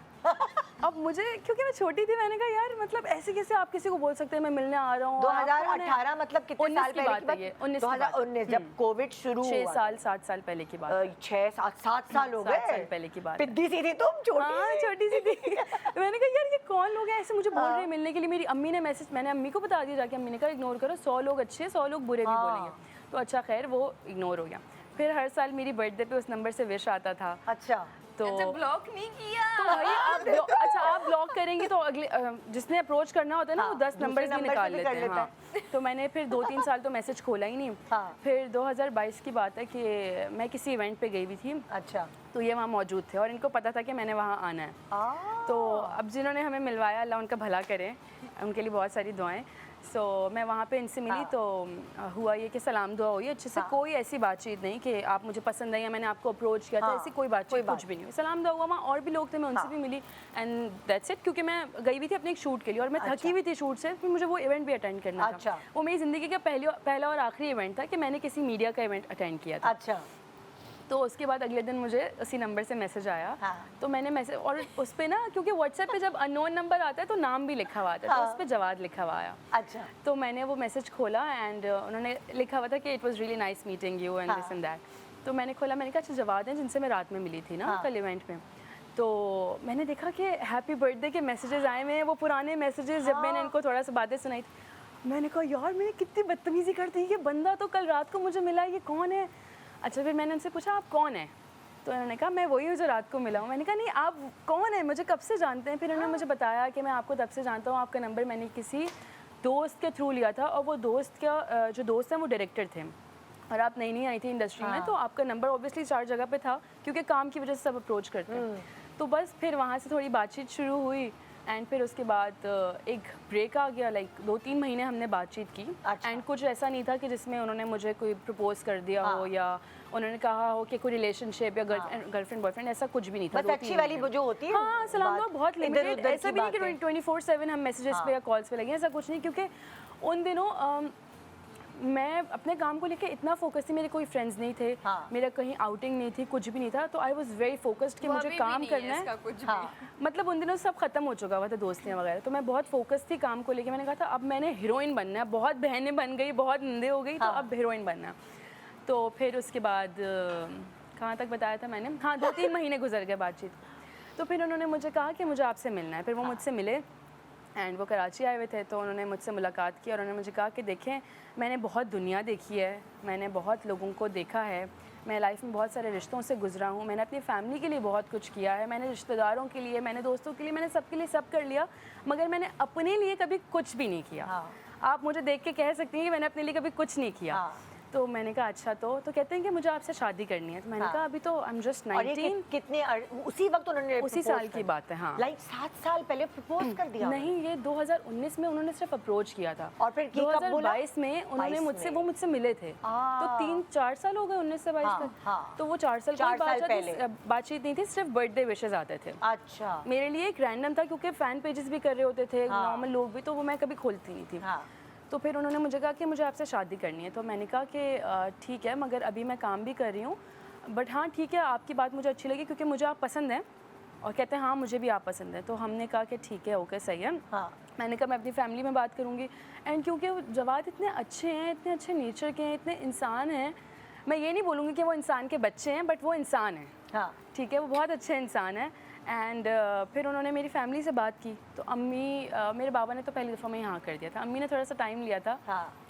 अब मुझे, क्योंकि मैं छोटी थी, मैंने कहा यार मतलब ऐसे कैसे आप किसी को बोल सकते हैं मैं मिलने आ रहा हूँ। 2018 मतलब कितने 19 साल की पहले बात की है बात? ये, 19 की बात। 2019 जब कोविड शुरू 6 हुआ। साल 7 साल पहले की बात। 6-7 साल हो 7 गए। साल पहले की बात है। पिद्दी सी थी तुम, छोटी हाँ, सी। छोटी सी थी। मैंने कहा यार ये कौन लोग हैं ऐसे मुझे बोल रहे हैं मिलने के लिए। मेरी अम्मी ने मैसेज, मैंने अम्मी को बता दिया जाके, अम्मी ने कहा इग्नोर करो, 100 लोग अच्छे हैं, 100 लोग बुरे भी बोलेंगे। तो अच्छा खैर वो इग्नोर हो गया। फिर हर साल मेरी बर्थडे पे उस नंबर से विश आता था। अच्छा। तो ब्लॉक नहीं किया। तो भाई अच्छा आप ब्लॉक करेंगे तो अगले जिसने अप्रोच करना होता है ना, वो 10 दूसरे नंबर भी नंबर निकाल से भी लेते कर हैं। लेता हाँ। तो मैंने फिर 2-3 साल तो मैसेज खोला ही नहीं। हाँ। फिर 2022 की बात है कि मैं किसी इवेंट पे गई हुई थी, अच्छा। तो ये वहाँ मौजूद थे और इनको पता था कि मैंने वहाँ आना है। तो अब जिन्होंने हमें मिलवाया, अल्लाह उनका भला करे, उनके लिए बहुत सारी दुआएं। सो मैं वहाँ पे इनसे मिली। तो हुआ ये कि सलाम दुआ हुई अच्छे से। कोई ऐसी बातचीत नहीं कि आप मुझे पसंद आई या मैंने आपको अप्रोच किया था, ऐसी कोई बातचीत कुछ भी नहीं हुई। सलाम दुआ हुआ, वहाँ और भी लोग थे, मैं उनसे भी मिली, एंड दैट्स इट। क्योंकि मैं गई हुई थी अपने एक शूट के लिए और मैं थकी हुई थी शूट से, फिर मुझे वो इवेंट भी अटेंड करना था। वो मेरी ज़िंदगी का पहला और आखिरी इवेंट था कि मैंने किसी मीडिया का इवेंट अटेंड किया था। अच्छा। तो उसके बाद अगले दिन मुझे उसी नंबर से मैसेज आया। तो मैंने मैसेज, और उस पर ना, क्योंकि व्हाट्सएप पे जब अननोन नंबर आता है तो नाम भी लिखा हुआ आता है, तो उस पर जवाद लिखा हुआ आया। अच्छा। तो मैंने वो मैसेज खोला, एंड उन्होंने लिखा हुआ था कि it was really nice meeting you and this and that. तो मैंने खोला, मैंने कहा अच्छा जवाद हैं जिनसे मैं रात में मिली थी ना कल इवेंट में। तो मैंने देखा कि हैप्पी बर्थडे के मैसेजेस आए हुए हैं, वो पुराने मैसेजेस जब मैंने इनको थोड़ा सा बातें सुनाई थी। मैंने कहा यार मैंने कितनी बदतमीज़ी कर दी, ये बंदा तो कल रात को मुझे मिला, ये कौन है? अच्छा, फिर मैंने उनसे पूछा आप कौन हैं? तो उन्होंने कहा मैं वही हूँ जो रात को मिला हूँ। मैंने कहा नहीं, आप कौन है, मुझे कब से जानते हैं? फिर उन्होंने मुझे बताया कि मैं आपको तब से जानता हूँ, आपका नंबर मैंने किसी दोस्त के थ्रू लिया था, और वो दोस्त का जो दोस्त हैं वो डायरेक्टर थे, और आप नई आई थी इंडस्ट्री में, तो आपका नंबर ऑब्वियसली 4 जगह पे था, क्योंकि काम की वजह से सब अप्रोच करते हैं। तो बस फिर वहाँ से थोड़ी बातचीत शुरू हुई, एंड फिर उसके बाद एक ब्रेक आ गया, लाइक 2-3 महीने हमने बातचीत की। एंड कुछ ऐसा नहीं था कि जिसमें उन्होंने मुझे कोई प्रपोज कर दिया हो, या उन्होंने कहा हो कि कोई रिलेशनशिप या गर्लफ्रेंड बॉयफ्रेंड, ऐसा कुछ भी नहीं था। बस अच्छी वाली वो जो होती है। हाँ, सलाम दुआ बहुत लिमिटेड, ऐसा भी नहीं कि 24/7 हम मैसेजेस पे या कॉल्स पे लगे, ऐसा कुछ नहीं। क्योंकि उन दिनों मैं अपने काम को लेके इतना फोकस थी, मेरे कोई फ्रेंड्स नहीं थे, मेरा कहीं आउटिंग नहीं थी, कुछ भी नहीं था। तो आई वाज वेरी फोकस्ड कि मुझे काम करना है। मतलब उन दिनों सब खत्म हो चुका हुआ था, दोस्तियाँ वगैरह, तो मैं बहुत फोकस थी काम को लेके। मैंने कहा था अब मैंने हीरोइन बनना है, बहुत बहनें बन गई, बहुत नंदे हो गई, तो अब हीरोइन बनना है। तो फिर उसके बाद कहाँ तक बताया था मैंने? हाँ, 2-3 महीने गुजर गए बातचीत। तो फिर उन्होंने मुझे कहा कि मुझे आपसे मिलना है। फिर वो मुझसे मिले, एंड वो कराची आए हुए थे, तो उन्होंने मुझसे मुलाकात की और उन्होंने मुझे कहा कि देखें मैंने बहुत दुनिया देखी है, मैंने बहुत लोगों को देखा है, मैं लाइफ में बहुत सारे रिश्तों से गुजरा हूँ, मैंने अपनी फैमिली के लिए बहुत कुछ किया है, मैंने रिश्तेदारों के लिए, मैंने दोस्तों के लिए, मैंने सबके लिए सब कर लिया, मगर मैंने अपने लिए कभी कुछ भी नहीं किया। आप मुझे देख के कह सकती हैं कि मैंने अपने लिए कभी कुछ नहीं किया। तो मैंने कहा अच्छा तो कहते हैं कि मुझे आपसे शादी करनी है। तो मैंने कहा अभी तो आई एम जस्ट और ये 19। कितने उसी वक्त उन्होंने उसी साल की बात है। हाँ, लाइक 7 साल पहले प्रपोज कर दिया? नहीं, ये 2019 में उन्होंने सिर्फ अप्रोच किया था। और फिर की कब बोला? 2022 में उन्होंने वो मुझसे मिले थे। तो 3-4 साल हो गए 19 से 22 तक। तो वो 4 साल बातचीत नहीं थी, सिर्फ बर्थडे विशेस आते थे। अच्छा। मेरे लिए एक रैंडम था क्योंकि फैन पेजेस भी कर रहे होते थे, नॉर्मल लोग भी, तो वो मैं कभी खोलती नहीं थी। तो फिर उन्होंने मुझे कहा कि मुझे आपसे शादी करनी है। तो मैंने कहा कि ठीक है, मगर अभी मैं काम भी कर रही हूँ, बट हाँ ठीक है, आपकी बात मुझे अच्छी लगी क्योंकि मुझे आप पसंद हैं। और कहते हैं हाँ मुझे भी आप पसंद है। तो हमने कहा कि ठीक है, ओके, सही है। मैंने कहा मैं अपनी फैमिली में बात करूँगी। एंड क्योंकि जवाद इतने अच्छे हैं, इतने अच्छे नेचर के हैं, इतने इंसान हैं, मैं ये नहीं बोलूँगी कि वो इंसान के बच्चे हैं, बट वो इंसान हैं। ठीक है, वो बहुत अच्छे इंसान हैं। एंड फिर उन्होंने मेरी फैमिली से बात की। तो अम्मी, मेरे बाबा ने तो पहली दफ़ा मैं यहाँ कर दिया था, अम्मी ने थोड़ा सा टाइम लिया था।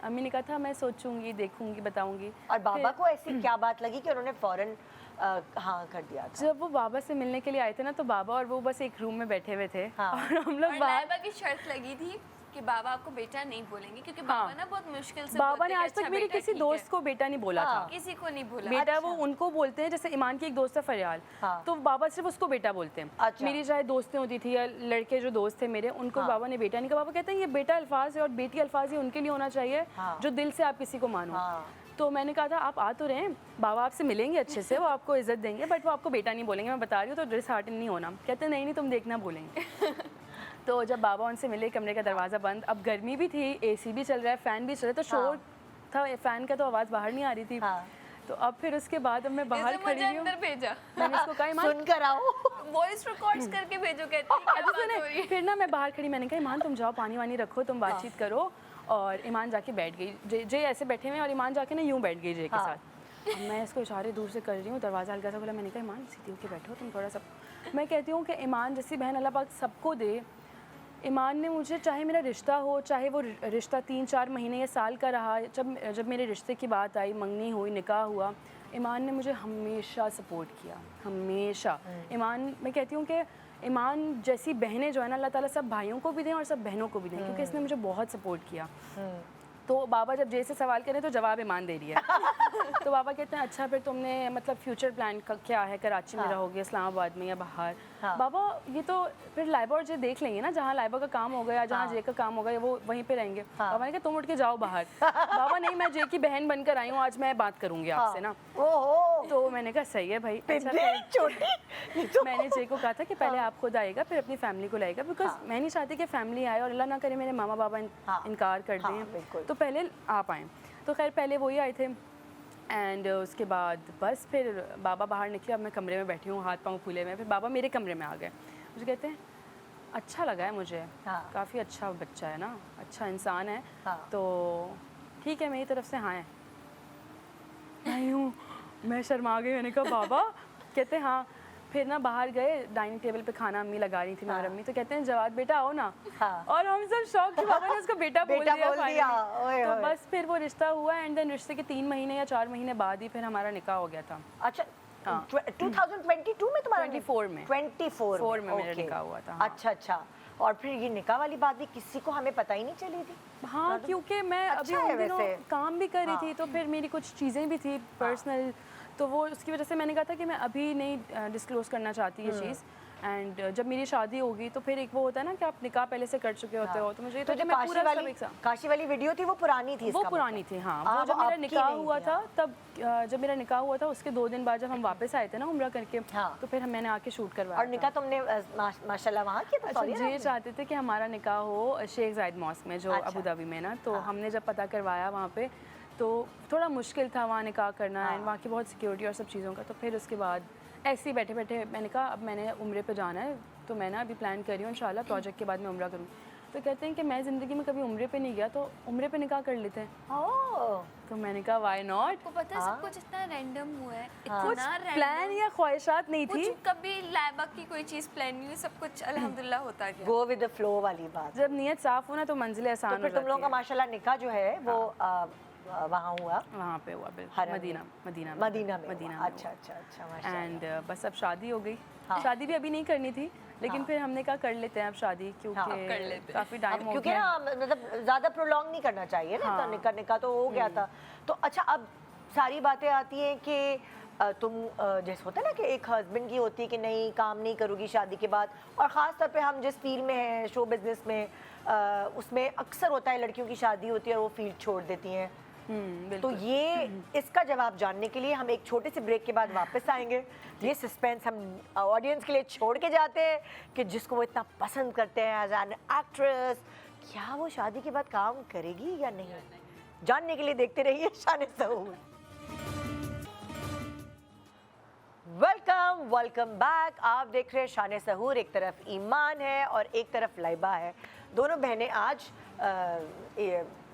अम्मी ने कहा था मैं सोचूंगी, देखूंगी, बताऊंगी। और बाबा को ऐसी क्या बात लगी कि उन्होंने फ़ौरन हाँ कर दिया था? जब वो बाबा से मिलने के लिए आए थे ना, तो बाबा और वो बस एक रूम में बैठे हुए थे। और हम लोग लाइबा की शर्त लगी थी कि बाबा आपको बेटा नहीं बोलेंगे, क्योंकि बाबा ना बहुत मुश्किल से बाबा ने आज तक मेरे किसी दोस्त को बेटा नहीं बोला था। किसी को नहीं बोला बेटा। वो उनको बोलते हैं, जैसे ईमान की एक दोस्त है फरियाल, तो बाबा सिर्फ उसको बेटा बोलते हैं। मेरी चाहे दोस्तें होती थी या लड़के जो दोस्त थे मेरे, उनको बाबा ने बेटा नहीं कहा। बाबा कहते हैं ये बेटा अल्फाज है और बेटी अल्फाज ही उनके लिए होना चाहिए जो दिल से आप किसी को मानो। तो मैंने कहा था आप आ तो रहे हैं, बाबा आपसे मिलेंगे अच्छे से, वो आपको इज्जत देंगे, बट वो आपको बेटा नहीं बोलेंगे, मैं बता रही हूँ, तो डिसहार्टन नहीं होना। कहते नहीं नहीं तुम देखना, बोलेंगे। तो जब बाबा उनसे मिले, कमरे का दरवाज़ा बंद, अब गर्मी भी थी, एसी भी चल रहा है, फ़ैन भी चल रहा है, तो शोर था फ़ैन का, तो आवाज़ बाहर नहीं आ रही थी। तो अब फिर उसके बाद अब मैं बाहर खड़ी हूँ, अंदर भेजा, मैंने इसको कहा ईमान सुनकर आओ, वॉइस रिकॉर्ड्स करके भेजो, कहती है। फिर ना मैं बाहर खड़ी, मैंने कहा ईमान तुम जाओ, पानी वानी रखो, तुम बातचीत करो। और ईमान जाके बैठ गई, जे ऐसे बैठे हुए, और ईमान जाके ना यूँ बैठ गई जे के साथ। अब मैं इसको इशारे दूर से कर रही हूँ, दरवाज़ा हल्का सा खोला, मैंने कहा ईमान सीधी होके बैठो तुम थोड़ा सा। मैं कहती हूँ कि ईमान जैसी बहन अल्लाह पाक सबको दे। ईमान ने मुझे, चाहे मेरा रिश्ता हो, चाहे वो रिश्ता 3-4 महीने या साल का रहा, जब मेरे रिश्ते की बात आई, मंगनी हुई, निकाह हुआ, ईमान ने मुझे हमेशा सपोर्ट किया, हमेशा। ईमान, मैं कहती हूँ कि ईमान जैसी बहनें जो है ना, अल्लाह ताला सब भाइयों को भी दें और सब बहनों को भी दें, क्योंकि इसने मुझे बहुत सपोर्ट किया। तो बाबा जब जैसे सवाल करें तो जवाब ईमान दे रही है। तो बाबा कहते हैं अच्छा फिर तुमने मतलब फ्यूचर प्लान का क्या है, कराची में रहोगे, इस्लामाबाद में या बाहर? बाबा ये तो फिर लाइबा और जे देख लेंगे ना, जहाँ लाइबा का काम होगा या जहाँ जे का काम होगा वो वहीं पे रहेंगे। बाबा ने कहा तुम उठ के जाओ बाहर। बाबा नहीं, मैं जे की बहन बनकर आई हूँ, आज मैं बात करूँगी आपसे ना। तो मैंने कहा सही है भाई। अच्छा, मैंने जे को कहा था कि पहले आप खुद आएगा फिर अपनी फैमिली को लाएगा, बिकॉज मैं नहीं चाहती कि फैमिली आए और अल्लाह ना करे मेरे मामा बाबा इनकार कर दें, तो पहले आप आएँ। तो खैर पहले वही आए थे। एंड उसके बाद बस फिर बाबा बाहर निकले, अब मैं कमरे में बैठी हूँ, हाथ पाँव फूले में। फिर बाबा मेरे कमरे में आ गए, मुझे कहते हैं अच्छा लगा है मुझे, काफ़ी अच्छा बच्चा है ना, अच्छा इंसान है, तो ठीक है मेरी तरफ से हाँ है। नहीं हूँ, मैं शर्मा गई, मैंने कहा बाबा? कहते हाँ। फिर ना बाहर गए, डाइनिंग टेबल पे खाना अम्मी लगा रही थी, मेरी अम्मी, तो कहते हैं जवाद बेटा आओ ना। और हम सब शौक कि बाबा ने उसको बेटा बोल दिया। तो बस फिर वो रिश्ता हुआ, एंड देन रिश्ते के 3 महीने या 4 महीने बाद ही फिर हमारा निकाह हो गया था। अच्छा, 2022 में तुम्हारा? 24 में 24 में मेरा निकाह हुआ था। अच्छा अच्छा। और फिर ये निकाह वाली बात भी किसी को हमें पता ही नहीं चली थी। हाँ, क्योंकि मैं अभी उन दिनों काम भी कर रही थी, तो फिर मेरी कुछ चीज़ें भी थी पर्सनल, तो वो उसकी वजह से मैंने कहा था कि मैं अभी नहीं डिस्क्लोज करना चाहती ये चीज़। एंड जब मेरी शादी होगी तो फिर एक वो होता है ना कि आप निकाह पहले से कर चुके होते हो, तो मुझे तो मैं पूरा काशी वाली वीडियो थी वो पुरानी थी? वो पुरानी थी, हाँ। वो जब मेरा निकाह हुआ था, तब जब मेरा निकाह हुआ था उसके 2 दिन बाद जब हम वापस आए थे ना उम्रा करके, तो फिर मैंने आके शूट करवाया। और निकाह तुमने माशाल्लाह वहाँ किया था? अच्छा, ये चाहते थे कि हमारा निकाह हो शेख जायद मॉस्क में, जो अबू धाबी में ना, तो हमने जब पता करवाया वहाँ पे, तो थोड़ा मुश्किल था वहाँ निकाह करना, एंड वहाँ की बहुत सिक्योरिटी और सब चीज़ों का। तो फिर उसके बाद ऐसे ही बैठे बैठे मैंने कहा अब मैंने उम्रे पे जाना है, तो मैं ना अभी प्लान कर रही हूँ इंशाल्लाह प्रोजेक्ट के बाद मैं उम्रा करूँ। तो कहते हैं कि मैं ज़िंदगी में कभी उम्रे पे नहीं गया, तो उम्रे पे निकाह कर लेते हैं। तो मैंने कहा व्हाई नॉट। आपको पता है सब कुछ इतना रैंडम हुआ है, कुछ प्लान या ख्वाहिशात नहीं थी, कभी लाइबा की कोई चीज़ प्लान नहीं हुई, सब कुछ अल्हम्दुलिल्लाह होता गया। गो विद द फ्लो वाली बात। जब नीयत साफ हो ना तो मंजिलें आसान हो जाती हैं। तुम लोगों का माशाल्लाह निकाह जो है वो वहाँ हुआ? वहाँ पे हुआ बिल्कुल, हरम मदीना मदीना में मदीना हुआ। अच्छा अच्छा अच्छा, माशाल्लाह। एंड बस अब शादी हो गई। हाँ। शादी भी अभी नहीं करनी थी, लेकिन हाँ। फिर हमने कहा कर लेते हैं अब शादी, क्योंकि काफ़ी टाइम हो क्योंकि गया। ना मतलब ज़्यादा प्रोलॉन्ग नहीं करना चाहिए ना, हाँ। तो करने का तो हो गया था। तो अच्छा, अब सारी बातें आती हैं कि तुम जैसे होता है ना कि एक हस्बैंड की होती है कि नहीं काम नहीं करोगी शादी के बाद, और ख़ास तौर पे हम जिस फील्ड में हैं, शो बिजनेस में, उसमें अक्सर होता है लड़कियों की शादी होती है और वो फील्ड छोड़ देती हैं। तो बिल्कुल। ये इसका जवाब जानने के लिए हम एक छोटे से ब्रेक के बाद वापस आएंगे। ये सस्पेंस हम ऑडियंस के लिए छोड़ के जाते हैं कि जिसको वो इतना पसंद करते हैं एज एन एक्ट्रेस, क्या वो शादी के बाद काम करेगी या नहीं, जानने के लिए देखते रहिए शान सहूर। Welcome back. आप देख रहे हैं शान सहूर। एक तरफ ईमान है और एक तरफ लाइबा है। दोनों बहनें आज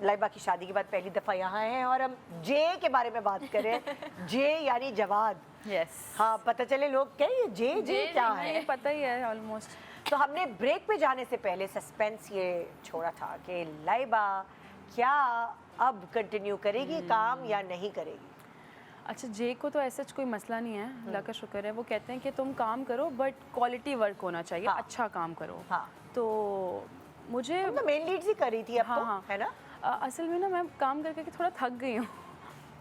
लाइबा की शादी के बाद पहली दफ़ा यहाँ हैं और हम जे के बारे में बात करें। जे यानी जवाद। यस। हाँ, पता चले लोग कहें जे क्या है, पता ही है ऑलमोस्ट। तो हमने ब्रेक पे जाने से पहले सस्पेंस ये छोड़ा था कि लाइबा क्या अब कंटिन्यू करेगी काम या नहीं करेगी। अच्छा, जे को तो ऐसा कोई मसला नहीं है, अल्लाह का शुक्र है। वो कहते हैं कि तुम काम करो बट क्वालिटी वर्क होना चाहिए। हाँ। अच्छा काम करो। हाँ। तो मुझे तुम तो मेन लीड्स ही कर रही थी अब हाँ, तो, हाँ। है ना? असल में ना मैं काम कर करके थोड़ा थक गई हूँ।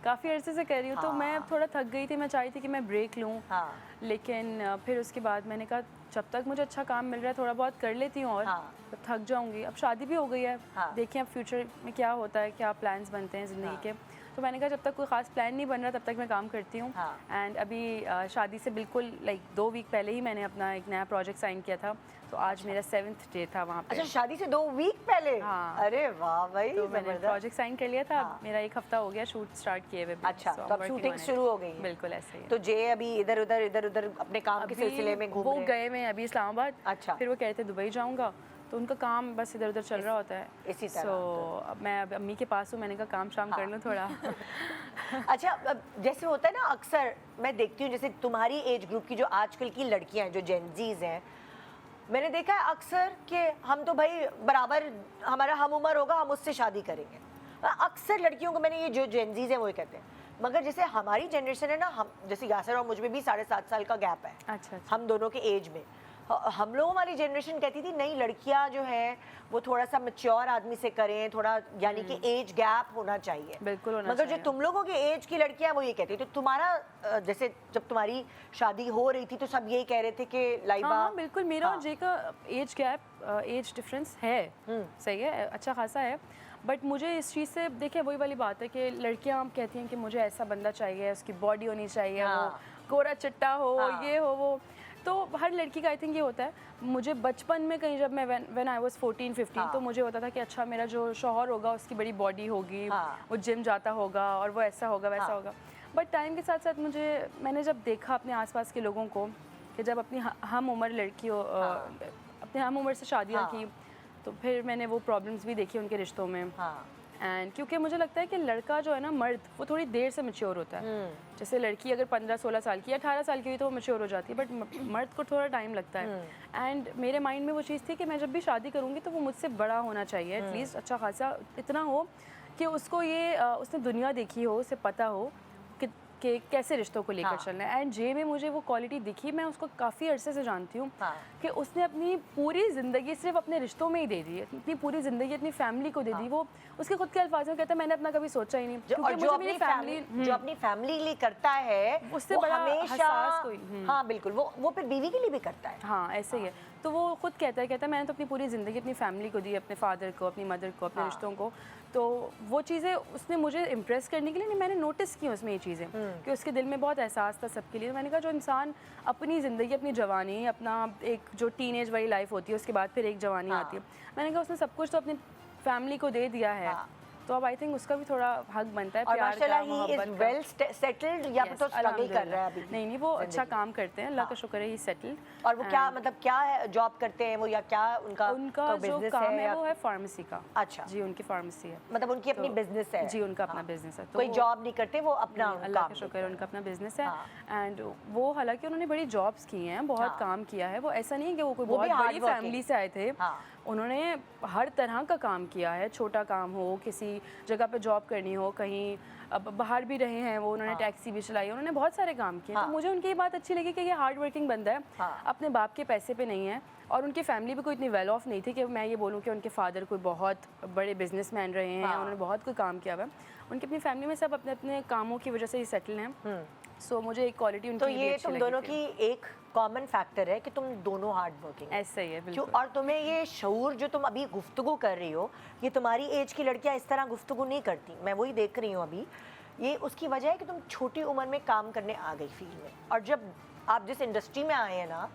काफ़ी अरसे से कर रही हूँ, तो मैं थोड़ा थक गई थी। मैं चाहती थी कि मैं ब्रेक लूँ, हाँ। लेकिन फिर उसके बाद मैंने कहा जब तक मुझे अच्छा काम मिल रहा है थोड़ा बहुत कर लेती हूँ, और हाँ। जब थक जाऊँगी। अब शादी भी हो गई है, हाँ। देखें अब फ्यूचर में क्या होता है, क्या प्लान्स बनते हैं ज़िंदगी के। तो मैंने कहा जब तक कोई ख़ास प्लान नहीं बन रहा तब तक मैं काम करती हूँ। हाँ। एंड अभी शादी से बिल्कुल 2 वीक पहले ही मैंने अपना एक नया प्रोजेक्ट साइन किया था, तो आज मेरा 7th डे था वहाँ पे। अच्छा, शादी से 2 वीक पहले? हाँ। अरे वाह भाई, तो मैंने जबरदस्त। प्रोजेक्ट साइन कर लिया था। हाँ। मेरा 1 हफ्ता हो गया शूट स्टार्ट किए हुए। अच्छा, तो अब शूटिंग शुरू हो गई है। बिल्कुल ऐसे ही। तो जे अभी इधर उधर अपने काम के सिलसिले में घूम वो रहे हैं। गए में अभी इस्लामाबाद। अच्छा। फिर वो कह रहे थे दुबई जाऊंगा, तो उनका काम बस इधर उधर चल रहा होता है। इसी तरह। अब मैं अब अम्मी के पास हूँ, मैंने कहा काम शाम कर लूँ थोड़ा। अच्छा, अब जैसे होता है ना, अक्सर मैं देखती हूँ जैसे तुम्हारी एज ग्रुप की जो आजकल की लड़कियां हैं जो जेनजीज हैं, मैंने देखा है अक्सर कि हम तो भाई बराबर, हमारा हम उम्र होगा हम उससे शादी करेंगे। अक्सर लड़कियों को मैंने ये जो जेनजीज हैं वो ही कहते हैं। मगर जैसे हमारी जनरेशन है ना, हम जैसे यासर और मुझ में भी 7.5 साल का गैप है। अच्छा। हम दोनों के एज में हम लोगों वाली जनरेशन कहती थी नहीं, लड़कियां जो हैं वो थोड़ा सा मैच्योर आदमी से करें, थोड़ा यानी कि एज गैप होना चाहिए। बिल्कुल होना मगर चाहिए। जो तुम लोगों के एज की लड़कियां वो ये कहती, तो तुम्हारा जैसे जब तुम्हारी शादी हो रही थी तो सब यही कह रहे थे कि लाइबा। हाँ, बिल्कुल। मेरा हाँ। और जे का एज गैप, एज डिफरेंस है, सही है, अच्छा खासा है। बट मुझे इस चीज़ से देखिए वही वाली बात है कि लड़कियां कहती हैं कि मुझे ऐसा बंदा चाहिए, उसकी बॉडी होनी चाहिए, हाँ। वो गोरा चिट्टा हो, हाँ। ये हो वो। तो हर लड़की का आई थिंक ये होता है। मुझे बचपन में कहीं जब मैं व्हेन आई वाज 14-15 हाँ। तो मुझे होता था कि अच्छा मेरा जो शौहर होगा उसकी बड़ी बॉडी होगी, हाँ। वो जिम जाता होगा और वो ऐसा होगा वैसा हाँ। होगा। बट टाइम के साथ साथ मैंने जब देखा अपने आसपास के लोगों को कि जब अपनी हम उम्र लड़कियों अपने हम उम्र से शादियाँ हाँ। की, तो फिर मैंने वो प्रॉब्लम्स भी देखी उनके रिश्तों में। हाँ। एंड क्योंकि मुझे लगता है कि लड़का जो है ना, मर्द, वो थोड़ी देर से मैच्योर होता है। जैसे लड़की अगर 15-16 साल की या 18 साल की हुई तो वो मैच्योर हो जाती है, बट मर्द को थोड़ा टाइम लगता है। एंड मेरे माइंड में वो चीज़ थी कि मैं जब भी शादी करूँगी तो वो मुझसे बड़ा होना चाहिए, एटलीस्ट अच्छा खासा इतना हो कि उसको ये उसने दुनिया देखी हो, उसे पता हो कि कैसे रिश्तों को लेकर चलना है। एंड जे में मुझे वो क्वालिटी दिखी। मैं उसको काफ़ी अरसे से जानती हूँ कि उसने अपनी पूरी ज़िंदगी सिर्फ अपने रिश्तों में ही दे दी है, अपनी पूरी ज़िंदगी अपनी फैमिली को दे दी। वो उसके खुद के अल्फाज में कहता है मैंने अपना कभी सोचा ही नहीं, क्योंकि मुझे मेरी जो अपनी फैमिली के लिए करता है उससे वो बड़ा हमेशा हसास कोई। हाँ बिल्कुल, वो फिर बीवी के लिए भी करता है। हाँ, ऐसे ही है। तो वो खुद कहता है मैंने तो अपनी पूरी ज़िंदगी अपनी फैमिली को दी, अपने फादर को, अपनी मदर को, अपने रिश्तों को। तो वो चीज़ें उसने मुझे इम्प्रेस करने के लिए नहीं, मैंने नोटिस की उसमें ये चीज़ें कि उसके दिल में बहुत एहसास था सबके लिए। तो मैंने कहा जो इंसान अपनी ज़िंदगी, अपनी जवानी, अपना एक जो टीनेज वाली लाइफ होती है उसके बाद फिर एक जवानी आती है, मैंने कहा उसने सब कुछ तो अपनी फैमिली को दे दिया है। तो अब आई थिंक उसका भी थोड़ा हक बनता है और प्यार का, माशाल्लाह ही मोहब्बत इज का। वेल सेटल्ड या फिर तो स्ट्रगल कर रहा है अभी? नहीं, वो अच्छा काम करते हैं, अल्लाह का शुक्र है, ही सेटल्ड। और वो क्या मतलब क्या है, जॉब करते हैं वो या क्या उनका जो बिजनेस काम है है या वो है फार्मेसी का। अच्छा जी, उनकी फार्मेसी है। मतलब उनकी अपनी बिजनेस है? जी, उनका अपना बिजनेस है। तो कोई जॉब नहीं करते वो, अपना अल्लाह काम का शुक्र है, उनका अपना बिजनेस है। हाँ। एंड वो हालांकि उन्होंने बड़ी जॉब्स की हैं, बहुत हाँ। काम किया है। वो ऐसा नहीं है कि वो कोई वो भी बहुत hard बड़ी working। फैमिली से आए थे, हाँ। उन्होंने हर तरह का काम किया है, छोटा काम हो, किसी जगह पे जॉब करनी हो, कहीं अब बाहर भी रहे हैं वो, उन्होंने टैक्सी भी चलाई, उन्होंने बहुत सारे काम किए। तो मुझे उनकी ये बात अच्छी लगी कि ये हार्ड वर्किंग बंदा है, अपने बाप के पैसे पे नहीं है, और उनकी फैमिली भी कोई इतनी वेल ऑफ नहीं थी कि मैं ये बोलूँ कि उनके फादर कोई बहुत बड़े बिजनेसमैन रहे हैं, उन्होंने बहुत कोई काम किया हुआ है। उनकी अपनी फैमिली में सब अपने अपने कामों की वजह से ही सेटल हैं। सो मुझे एक क्वालिटी उनकी तो भी ये अच्छी तुम लगी दोनों थी। की एक कॉमन फैक्टर है कि तुम दोनों हार्ड वर्किंग। ऐसा ही है क्यों? बिल्कुल। और तुम्हें ये शऊर जो तुम अभी गुफ्तगू कर रही हो, ये तुम्हारी एज की लड़कियां इस तरह गुफ्तगू नहीं करती, मैं वही देख रही हूँ अभी। ये उसकी वजह है कि तुम छोटी उम्र में काम करने आ गई फील्ड में, और जब आप जिस इंडस्ट्री में आए हैं ना,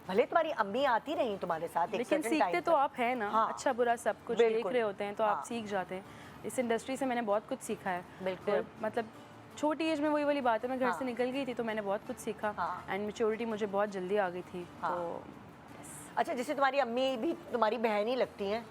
भले तुम्हारी अम्मी आती रही तुम्हारे साथ एक लेकिन certain सीखते time तो तक। आप हैं ना, हाँ। अच्छा बुरा सब कुछ बिल्कुल। देख रहे होते हैं तो हाँ। आप सीख जाते हैं। इस इंडस्ट्री से मैंने बहुत कुछ सीखा है। बिल्कुल। फिर मतलब छोटी एज में वही वाली बात है, मैं घर हाँ। से निकल गई थी तो मैंने बहुत कुछ सीखा, हाँ। एंड मैच्योरिटी मुझे बहुत जल्दी आ गई थी। हाँ। तो अच्छा, जैसे तुम्हारी अम्मी भी तुम्हारी बहन ही लगती हैं,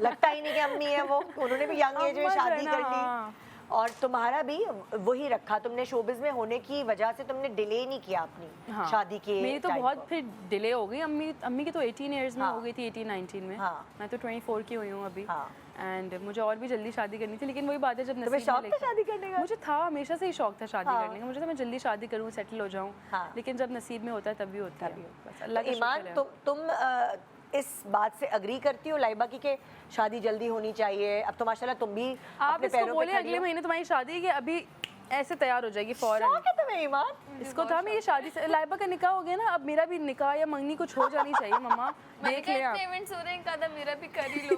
लगता ही नहीं कि अम्मी है वो, उन्होंने भी यंग एज में अम्मा जो है शादी ना, कर ली। हाँ। और तुम्हारा भी वही रखा, तुमने शोबिज में होने की वजह से तुमने डिले नहीं किया अपनी हाँ। शादी के मेरी तो time बहुत को। फिर डिले हो गई। अम्मी की तो 18 इयर्स में हाँ। हो गई थी, 18-19 में। हाँ। मैं तो 24 की हुई हूँ अभी। हाँ। एंड मुझे और भी जल्दी शादी करनी थी, लेकिन वही बात है जब तुम्हें नसीब में शौक था लिखा- शादी करने का? मुझे था, हमेशा से ही शौक था शादी हाँ। करने का। मुझे था मैं जल्दी शादी करूँ, सेटल हो जाऊँ। हाँ। लेकिन जब नसीब में होता है तभी होता है। बस अल्लाह तो का ईमान, शुक्र है। तुम इस बात से अग्री करती हो लाइबा की कि शादी जल्दी होनी चाहिए? अब तो माशाल्लाह तुम भी आप अपने इसको पैरों पे बोले खड़ी अगले हो। महीने तुम्हारी शादी है कि अभी ऐसे तैयार हो जाएगी फौरन। शौक है तुम्हें ईमान? इसको था मेरी शादी से, लाइबा का निकाह हो गया ना, अब मेरा भी निकाह या मंगनी कुछ हो जानी चाहिए मम्मा। देख ले आप। इवेंट्स हो रहे हैं, कदम मेरा भी कर ही लो।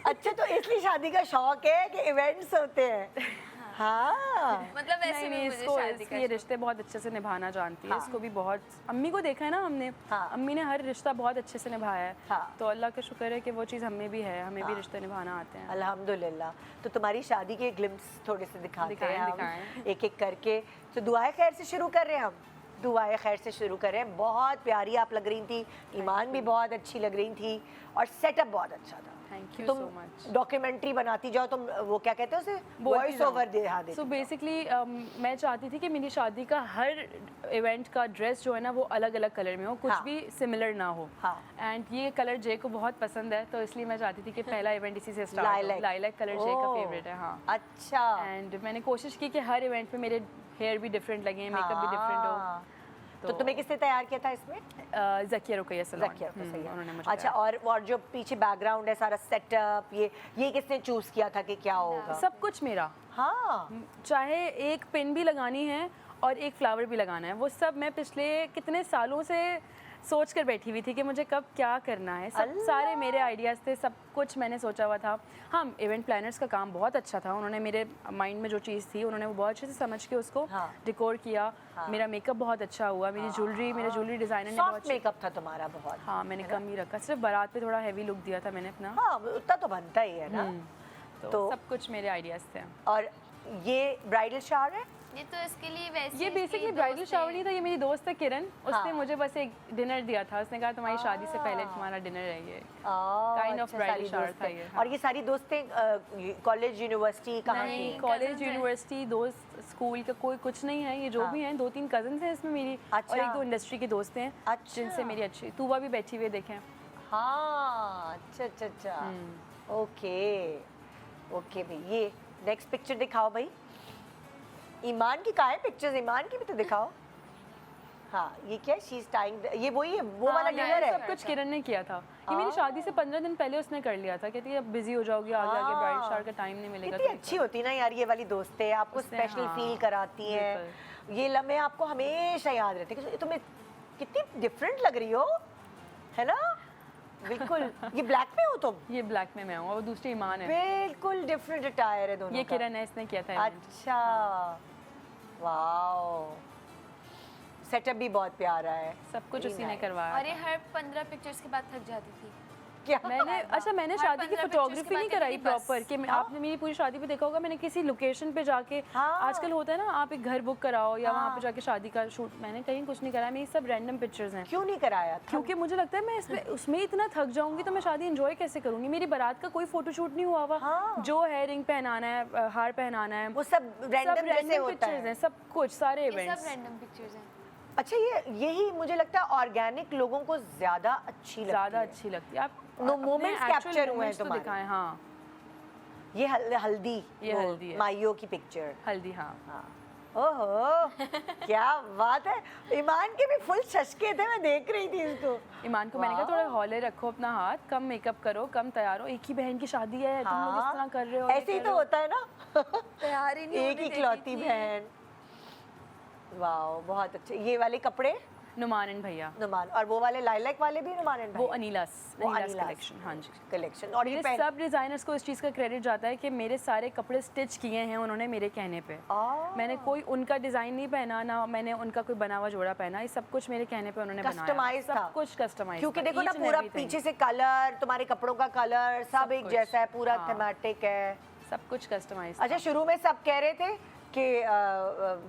अच्छा, तो इसलिए शादी का शौक है कि इवेंट्स होते हैं। हाँ। मतलब ऐसे नहीं भी नहीं, मुझे इसको शादी का ये रिश्ते बहुत अच्छे से निभाना जानती है। हाँ। इसको भी बहुत, अम्मी को देखा है ना हमने, हाँ। अम्मी ने हर रिश्ता बहुत अच्छे से निभाया है। हाँ। तो अल्लाह का शुक्र है कि वो चीज़ हमें भी है, हमें भी रिश्ते निभाना आते हैं। अल्हम्दुलिल्लाह। तो तुम्हारी शादी के ग्लिम्स थोड़े से दिखाते दिखाएं, हैं हम, दिखाएं। एक एक करके। तो दुआए खैर से शुरू कर रहे हैं हम, दुआए खैर से शुरू कर रहे हैं। बहुत प्यारी आप लग रही थी, ईमान भी बहुत अच्छी लग रही थी, और सेटअप बहुत अच्छा था। थैंक यू तुम सो मच। डॉक्यूमेंट्री बनाती जाओ, तुम वो क्या कहते हो उसे, वॉइस ओवर दे देती सो जाओ। बेसिकली मैं चाहती थी कि मेरी शादी का हर इवेंट का ड्रेस जो है ना वो अलग अलग कलर में हो, कुछ हाँ। भी सिमिलर ना हो। हाँ। एंड ये कलर जे को बहुत पसंद है, तो इसलिए मैं चाहती थी कि पहला इवेंट इसी से स्टार्ट हो। Lilac। लाइलैक कलर जे का ओह, फेवरेट है। हाँ। अच्छा। एंड मैंने कोशिश की कि हर इवेंट में मेरे हेयर भी डिफरेंट लगे, मेकअप भी डिफरेंट हो। हाँ। तो तुम्हें किसने तैयार किया था इसमें? ज़किया रुकैया सलोन। ज़किया को सही है। उन्होंने मुझे अच्छा, और जो पीछे बैकग्राउंड है सारा सेटअप, ये किसने चूज किया था कि क्या होगा? सब कुछ मेरा, हाँ। चाहे एक पिन भी लगानी है और एक फ्लावर भी लगाना है, वो सब मैं पिछले कितने सालों से सोच कर बैठी हुई थी कि मुझे कब क्या करना है। सब अल्लाह। सारे मेरे आइडियाज़ थे, सब कुछ मैंने सोचा हुआ था। हाँ, इवेंट प्लानर्स का काम बहुत अच्छा था, उन्होंने मेरे माइंड में जो चीज़ थी उन्होंने वो बहुत अच्छे से समझ के उसको हाँ। डिकोर किया। मेरा मेकअप बहुत अच्छा हुआ, मेरी ज्वेलरी, मेरे ज्वेलरी डिज़ाइनर ने बहुत सॉफ्ट मेकअप था तुम्हारा बहुत। हाँ, मैंने कम ही रखा, सिर्फ बारात पे थोड़ा हैवी लुक दिया था मैंने अपना। हाँ, उतना तो बनता ही है ना। तो सब कुछ मेरे आइडियाज़ थे। और ये ब्राइडल शावर है? ये तो इसके लिए वैसे ये इसकी बेसिकली दोस्त ब्राइडल है। शावर नहीं था, ये मेरी दोस्त है किरण, उसने हाँ। मुझे बस एक डिनर दिया था। उसने कहा तुम्हारी शादी से पहले तुम्हारा डिनर है ये। Kind of अच्छा, bridal सारी shower दोस्तें। था ये, हाँ। और ये सारी दोस्तें कॉलेज यूनिवर्सिटी कहाँ नहीं, की? कॉलेज cousins हैं। यूनिवर्सिटी दोस्त स्कूल का कोई कुछ नहीं है, ये जो हाँ। भी हैं 2-3 कजन हैं इसमें मेरी, और अच्छा। 1-2 इंडस्ट्री के दोस्त हैं अच्छा। जिनसे मेरी अच्छी। तूबा भी बैठी हुई है, देखें। हाँ, अच्छा अच्छा अच्छा। ओके ओके भाई, ये नेक्स्ट पिक्चर दिखाओ भाई। ईमान की कहाँ है पिक्चर्स? ईमान की भी तो दिखाओ। हाँ, ये क्या है? शी इज टाइंग, ये वही है, वो वाला हाँ, डिनर ये है। सब कुछ किरण ने किया था। ये मेरी शादी से 15 दिन पहले उसने कर लिया था। कहती है अब बिजी हो जाओगी, आगे आगे ब्राइडल शावर का टाइम नहीं मिलेगा। कितनी तो अच्छी होती है ना यार ये वाली दोस्तें, आपको उसने, स्पेशल हाँ, फील कराती हैं। ये लम्हे आपको हमेशा याद रहते हैं कि तुम्हें कितनी डिफरेंट लग रही हो, है ना? बिल्कुल। ये ब्लैक में हो तुम? ये ब्लैक में मैं हूँ और दूसरी ईमान है। बिल्कुल डिफरेंट अटायर है दोनों ये का। किरण है, इसने किया था event। अच्छा, वाओ, सेटअप भी बहुत प्यारा है। सब कुछ Very उसी ने nice। करवाया और ये था। हर 15 पिक्चर्स के बाद थक जाती थी। क्या? मैंने हर शादी की 15 फोटोग्राफी pictures के नहीं बाद कराई मेरी बस। प्रॉपर कि आपने मेरी पूरी शादी पे देखा होगा, मैंने किसी लोकेशन पे जाके, हाँ। आजकल होता है ना आप एक घर बुक कराओ या वहाँ हाँ। पे जाके शादी का शूट, मैंने कहीं कुछ नहीं कराया। मेरी सब रैंडम पिक्चर्स हैं, क्यों नहीं कराया? क्योंकि मुझे लगता है मैं इसमें उसमें ही इतना थक जाऊंगी तो मैं शादी एंजॉय कैसे करूंगी। मेरी बारात का कोई फोटो शूट नहीं हुआ हुआ। हाँ। जो है रिंग पहनाना है, हार पहनाना है, वो सब रैंडम जैसे होता पिक्चर्स है। हैं, सब कुछ सारे ये सब इवेंट्स। रैंडम पिक्चर्स हैं। अच्छा, यही मुझे लगता है ऑर्गेनिक लोगों को ज्यादा अच्छी लगती ज़्यादा है। अच्छी लगती है। आप No, अपने moments actual capture हुए हैं moments तो तुम्हारे। दिखाएं। हाँ, ये हल्दी, ये वो हल्दी है। माइयो की पिक्चर। हल्दी। हाँ, हाँ। ओहो, क्या बात है। ईमान के भी फुल चस्के थे, मैं देख रही थी इसको। ईमान को मैंने कहा थोड़ा हौले रखो अपना हाथ, कम मेकअप करो, कम तैयार हो, एक ही बहन की शादी है, तुम लोग इस तरह कर रहे हो। ये ऐसे ही कर तो रहे हो। होता है ना। तैयार ही नहीं एक होने ही देती इकलौती थी। बहन। वाह, बहुत अच्छे। ये वाले कपड़े नुमान एंड भैया, नुमान, और वो वाले लाइलैक वाले भी नुमान एंड वो भाई? अनीलास वो कलेक्शन। हाँ जी, कलेक्शन। और ये मेरे सब डिज़ाइनर्स को इस चीज़ का क्रेडिट जाता है कि मेरे सारे कपड़े स्टिच किए हैं उन्होंने मेरे कहने पे। मैंने कोई उनका डिज़ाइन नहीं पहना, ना मैंने उनका कोई बना हुआ जोड़ा पहना, ये सब कुछ मेरे कहने पे उन्होंने बनाया। कस्टमाइज था, सब कुछ कस्टमाइज, क्योंकि देखो ना पूरा पीछे से कलर, तुम्हारे कपड़ों का कलर सब एक जैसा है, पूरा थीमेटिक है, सब कुछ कस्टमाइज। अच्छा, शुरू में सब कह रहे थे कि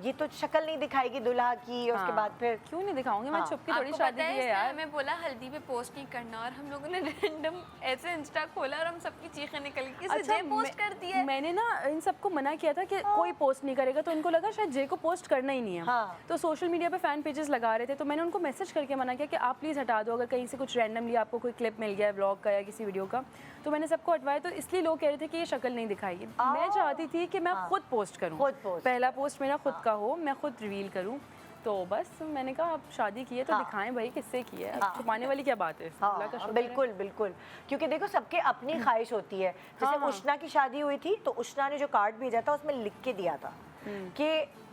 ये तो शक्ल नहीं दिखाएगी दुल्हा की, उसके बाद फिर क्यों नहीं दिखाऊंगी, मैं छुप के थोड़ी आपको शादी पता है की है इसने यार। हमें बोला हल्दी पे पोस्ट नहीं करना, और हम लोगों ने रैंडम ऐसे इंस्टा खोला और हम सबकी चीखें निकल गई कि जे पोस्ट कर दी है। मैंने ना इन सबको मना किया था कि कोई पोस्ट नहीं करेगा, तो उनको लगा शायद जे को पोस्ट करना ही नहीं है। हाँ। तो सोशल मीडिया पे फैन पेजेस लगा रहे थे, तो मैंने उनको मैसेज करके मना किया कि आप प्लीज़ हटा दो, अगर कहीं से कुछ रैंडमली आपको कोई क्लिप मिल गया है ब्लॉग का या किसी वीडियो का, तो मैंने सबको हटवाया। तो इसलिए लोग कह रहे थे कि ये शक्ल नहीं दिखाएगी। मैं चाहती थी कि मैं खुद पोस्ट करूँ, खुद पोस्ट। पहला पोस्ट मेरा खुद का हो, मैं खुद रिवील करूँ। तो बस मैंने कहा आप शादी की है तो दिखाएं भाई किससे की है, छुपाने वाली क्या बात है। अल्लाह का शुक्र है। बिल्कुल बिल्कुल, क्योंकि देखो सबके अपनी ख्वाहिश होती है। जैसे उष्णा की शादी हुई थी तो उष्णा ने जो कार्ड भेजा था उसमें लिख के दिया था कि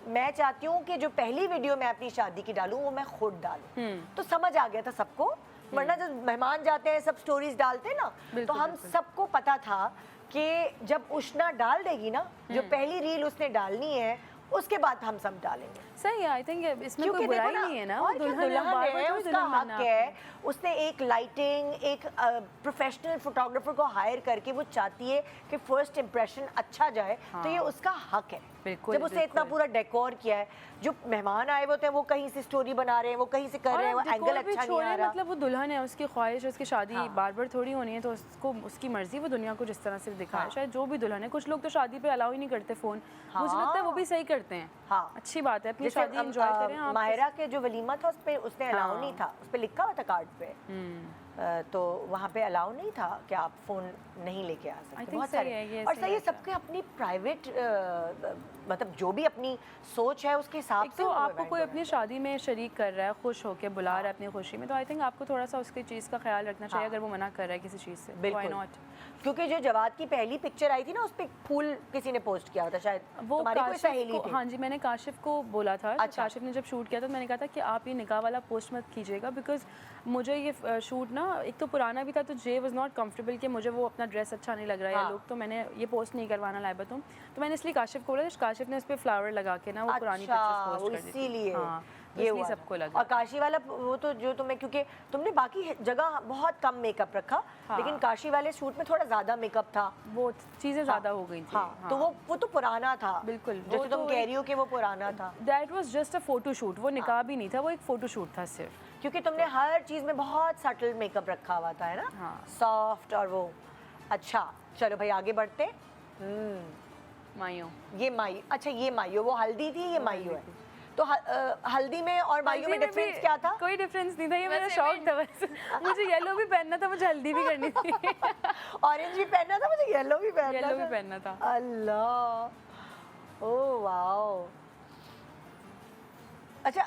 मैं चाहती हूँ कि जो पहली वीडियो मैं अपनी शादी की डालूं वो मैं खुद डालूं। तो समझ आ गया था सबको, वरना जब मेहमान जाते हैं सब स्टोरीज डालते हैं ना, तो हम सबको पता था कि जब उष्णा डाल देगी ना, जो पहली रील उसने डालनी है, उसके बाद हम सब डालेंगे। सही है, आई थिंक इसमें क्योंकि कोई बुराई देखो नहीं है ना, और क्या, दुल्हन है, बार-बार उसका दुल्हन हक बनना है। उसने एक लाइटिंग, एक प्रोफेशनल फोटोग्राफर को हायर करके वो चाहती है कि फर्स्ट इंप्रेशन अच्छा जाए, तो ये उसका हक है। बिल्कुल, जब उसने इतना बिल्कुल। पूरा डेकोर किया है, जो मेहमान आए हुए होते हैं वो कहीं से स्टोरी बना रहे हैं, वो कहीं से कर रहे हैं, वो एंगल अच्छा नहीं आ रहा। मतलब वो दुल्हन है, उसकी ख्वाहिश, उसकी शादी बार बार थोड़ी होनी है, तो उसको उसकी मर्जी वो दुनिया को जिस तरह से दिखाए। शायद जो भी दुल्हन है, कुछ लोग तो शादी पे अलाउ ही नहीं करते फ़ोन, मुझे लगता है वो भी सही करते हैं। हाँ, अच्छी बात है, अपनी जैसे शादी एंजॉय करें आप। माहिरा के जो वलीमा था उस पे उसने अलाउ नहीं था, उस पे लिखा हुआ था कार्ड पे, तो वहाँ पे अलाउ नहीं था कि आप फोन नहीं लेके आ सकते। think बहुत सही सारे है, ये और सही सही है, है। सबके अपनी प्राइवेट मतलब जो भी अपनी सोच है उसके हिसाब एक से तो वो आपको event कोई बनाते अपनी शादी में शरीक कर रहा है, खुश होकर बुला रहा है अपनी खुशी में, तो आई थिंक आपको थोड़ा सा उसकी चीज़ का ख्याल रखना चाहिए। अगर वो मना कर रहा है किसी चीज़ से, बिल्कुल। Why not. क्योंकि जो जवाद की पहली पिक्चर आई थी ना, उस पे फूल किसी ने पोस्ट किया था, शायद वो तुम्हारी कोई काशिफ सहेली को, थी। हाँ जी, मैंने काशिफ को बोला था। अच्छा। काशिफ ने जब शूट किया था तो मैंने कहा था कि आप ये निकाह वाला पोस्ट मत कीजिएगा, बिकॉज मुझे ये शूट ना एक तो पुराना भी था, तो जे वाज नॉट कंफर्टेबल कि मुझे वो अपना ड्रेस अच्छा नहीं लग रहा है या लोग, तो मैंने ये पोस्ट नहीं करवाना लाइबा तुम, तो मैंने इसलिए काशिफ को बोला। काशिफ ने उस पर फ्लावर लगा के ना वो पुरानी पिक्चर्स वो पोस्ट कर दी थी। इसीलिए हाँ, ये इसलिए हुआ सबको था। लगा। और काशी वाला वो तो जो तुम्हें, क्योंकि तुमने बाकी जगह बहुत कम मेकअप रखा, लेकिन काशी वाले शूट में थोड़ा ज्यादा मेकअप था, वो चीज़ें ज़्यादा हो गई थी। हाँ, तो वो तो पुराना था। बिल्कुल, जैसे तुम कह रही हो कि वो पुराना था, that was just a photo shoot, वो निकाह भी नहीं था, वो एक फोटो शूट था सिर्फ। क्योंकि तुमने हर चीज में बहुत सटल मेकअप रखा हुआ था, है ना, हाँ। सॉफ्ट और वो। अच्छा चलो भाई आगे बढ़ते। मायो, ये माई, अच्छा ये माइयो, वो हल्दी थी, ये माइयो है। तो हल्दी में और माइयो में डिफरेंस क्या था? कोई डिफरेंस नहीं था, ये मेरा वैसे शौक था बस। मुझे येलो भी पहनना था, मुझे हल्दी भी करनी थी। ऑरेंज भी पहनना था, मुझे येलो भी पहनना येलो था। भी पहनना था। अल्लाह, ओ वाओ। अच्छा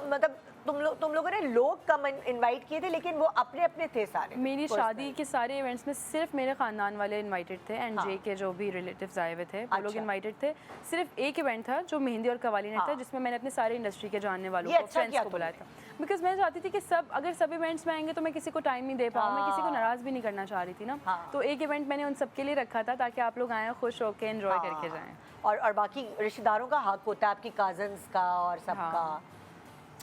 मतलब तुम लोगों ने लोग कम इनवाइट किए थे, लेकिन वो अपने अपने थे सारे। मेरी personal। शादी के सारे इवेंट्स में सिर्फ मेरे खानदान वाले इनवाइटेड थे, एंड जे के जो भी रिलेटिव्स आए हुए थे वो लोग अच्छा। इनवाइटेड थे। सिर्फ एक इवेंट था जो मेहंदी और कवाली नाइट था, जिसमें मैंने अपने सारे इंडस्ट्री के जानने वालों ये को, अच्छा फ्रेंड्स किया को बुलाया था, बिकॉज मैं चाहती थी कि अगर सब इवेंट्स में आएंगे तो मैं किसी को टाइम नहीं दे पाऊँ, मैं किसी को नाराज़ भी नहीं करना चाह रही थी ना। तो एक इवेंट मैंने उन सबके लिए रखा था ताकि आप लोग आएँ, खुश होकर एंजॉय करके जाएँ। और बाकी रिश्तेदारों का हक होता है, आपकी कजन्स का और सबका।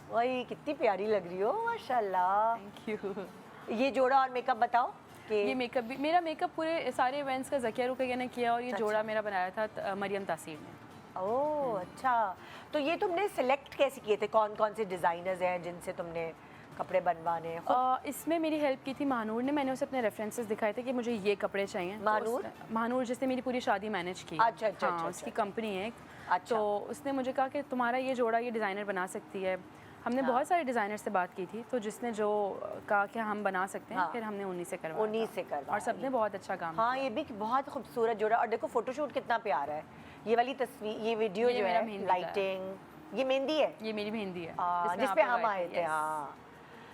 वही कितनी प्यारी लग रही हो माशाल्लाह। Thank you. ये जोड़ा और मेकअप बताओ कि ये मेकअप भी, मेरा मेकअप पूरे सारे इवेंट्स का ज़किया रुकैया ने किया, और ये जोड़ा मेरा बनाया था मरियम तासीर ने। ओह अच्छा, तो ये तुमने सिलेक्ट कैसे किए थे, कौन कौन से डिज़ाइनर्स हैं जिनसे तुमने कपड़े बनवाने हैं? इसमें मेरी हेल्प की थी महानूर ने। मैंने उसे अपने रेफरेंसेस दिखाए थे कि मुझे ये कपड़े चाहिए। महानूर? महानूर जिसने मेरी पूरी शादी मैनेज की। अच्छा, अच्छा, अच्छा, उसकी कंपनी है एक। अच्छा। तो उसने मुझे कहा कि तुम्हारा ये जोड़ा ये डिज़ाइनर बना सकती है। हमने बहुत सारे डिज़ाइनर से बात की थी, तो जिसने जो कहा कि हम बना सकते हैं, हाँ। फिर हमने उन्हीं से करवाया उन्हीं था। से करवाया। और सबने बहुत अच्छा काम हाँ, ये भी बहुत खूबसूरत जोड़ा। और देखो फोटोशूट कितना प्यारा है। ये वाली तस्वीर, ये वीडियो ये जो मेरा है, मेहंदी का है। लाइटिंग, ये मेहंदी है किया। ये मेरी मेहंदी है जिस पे हम आए थे। हाँ,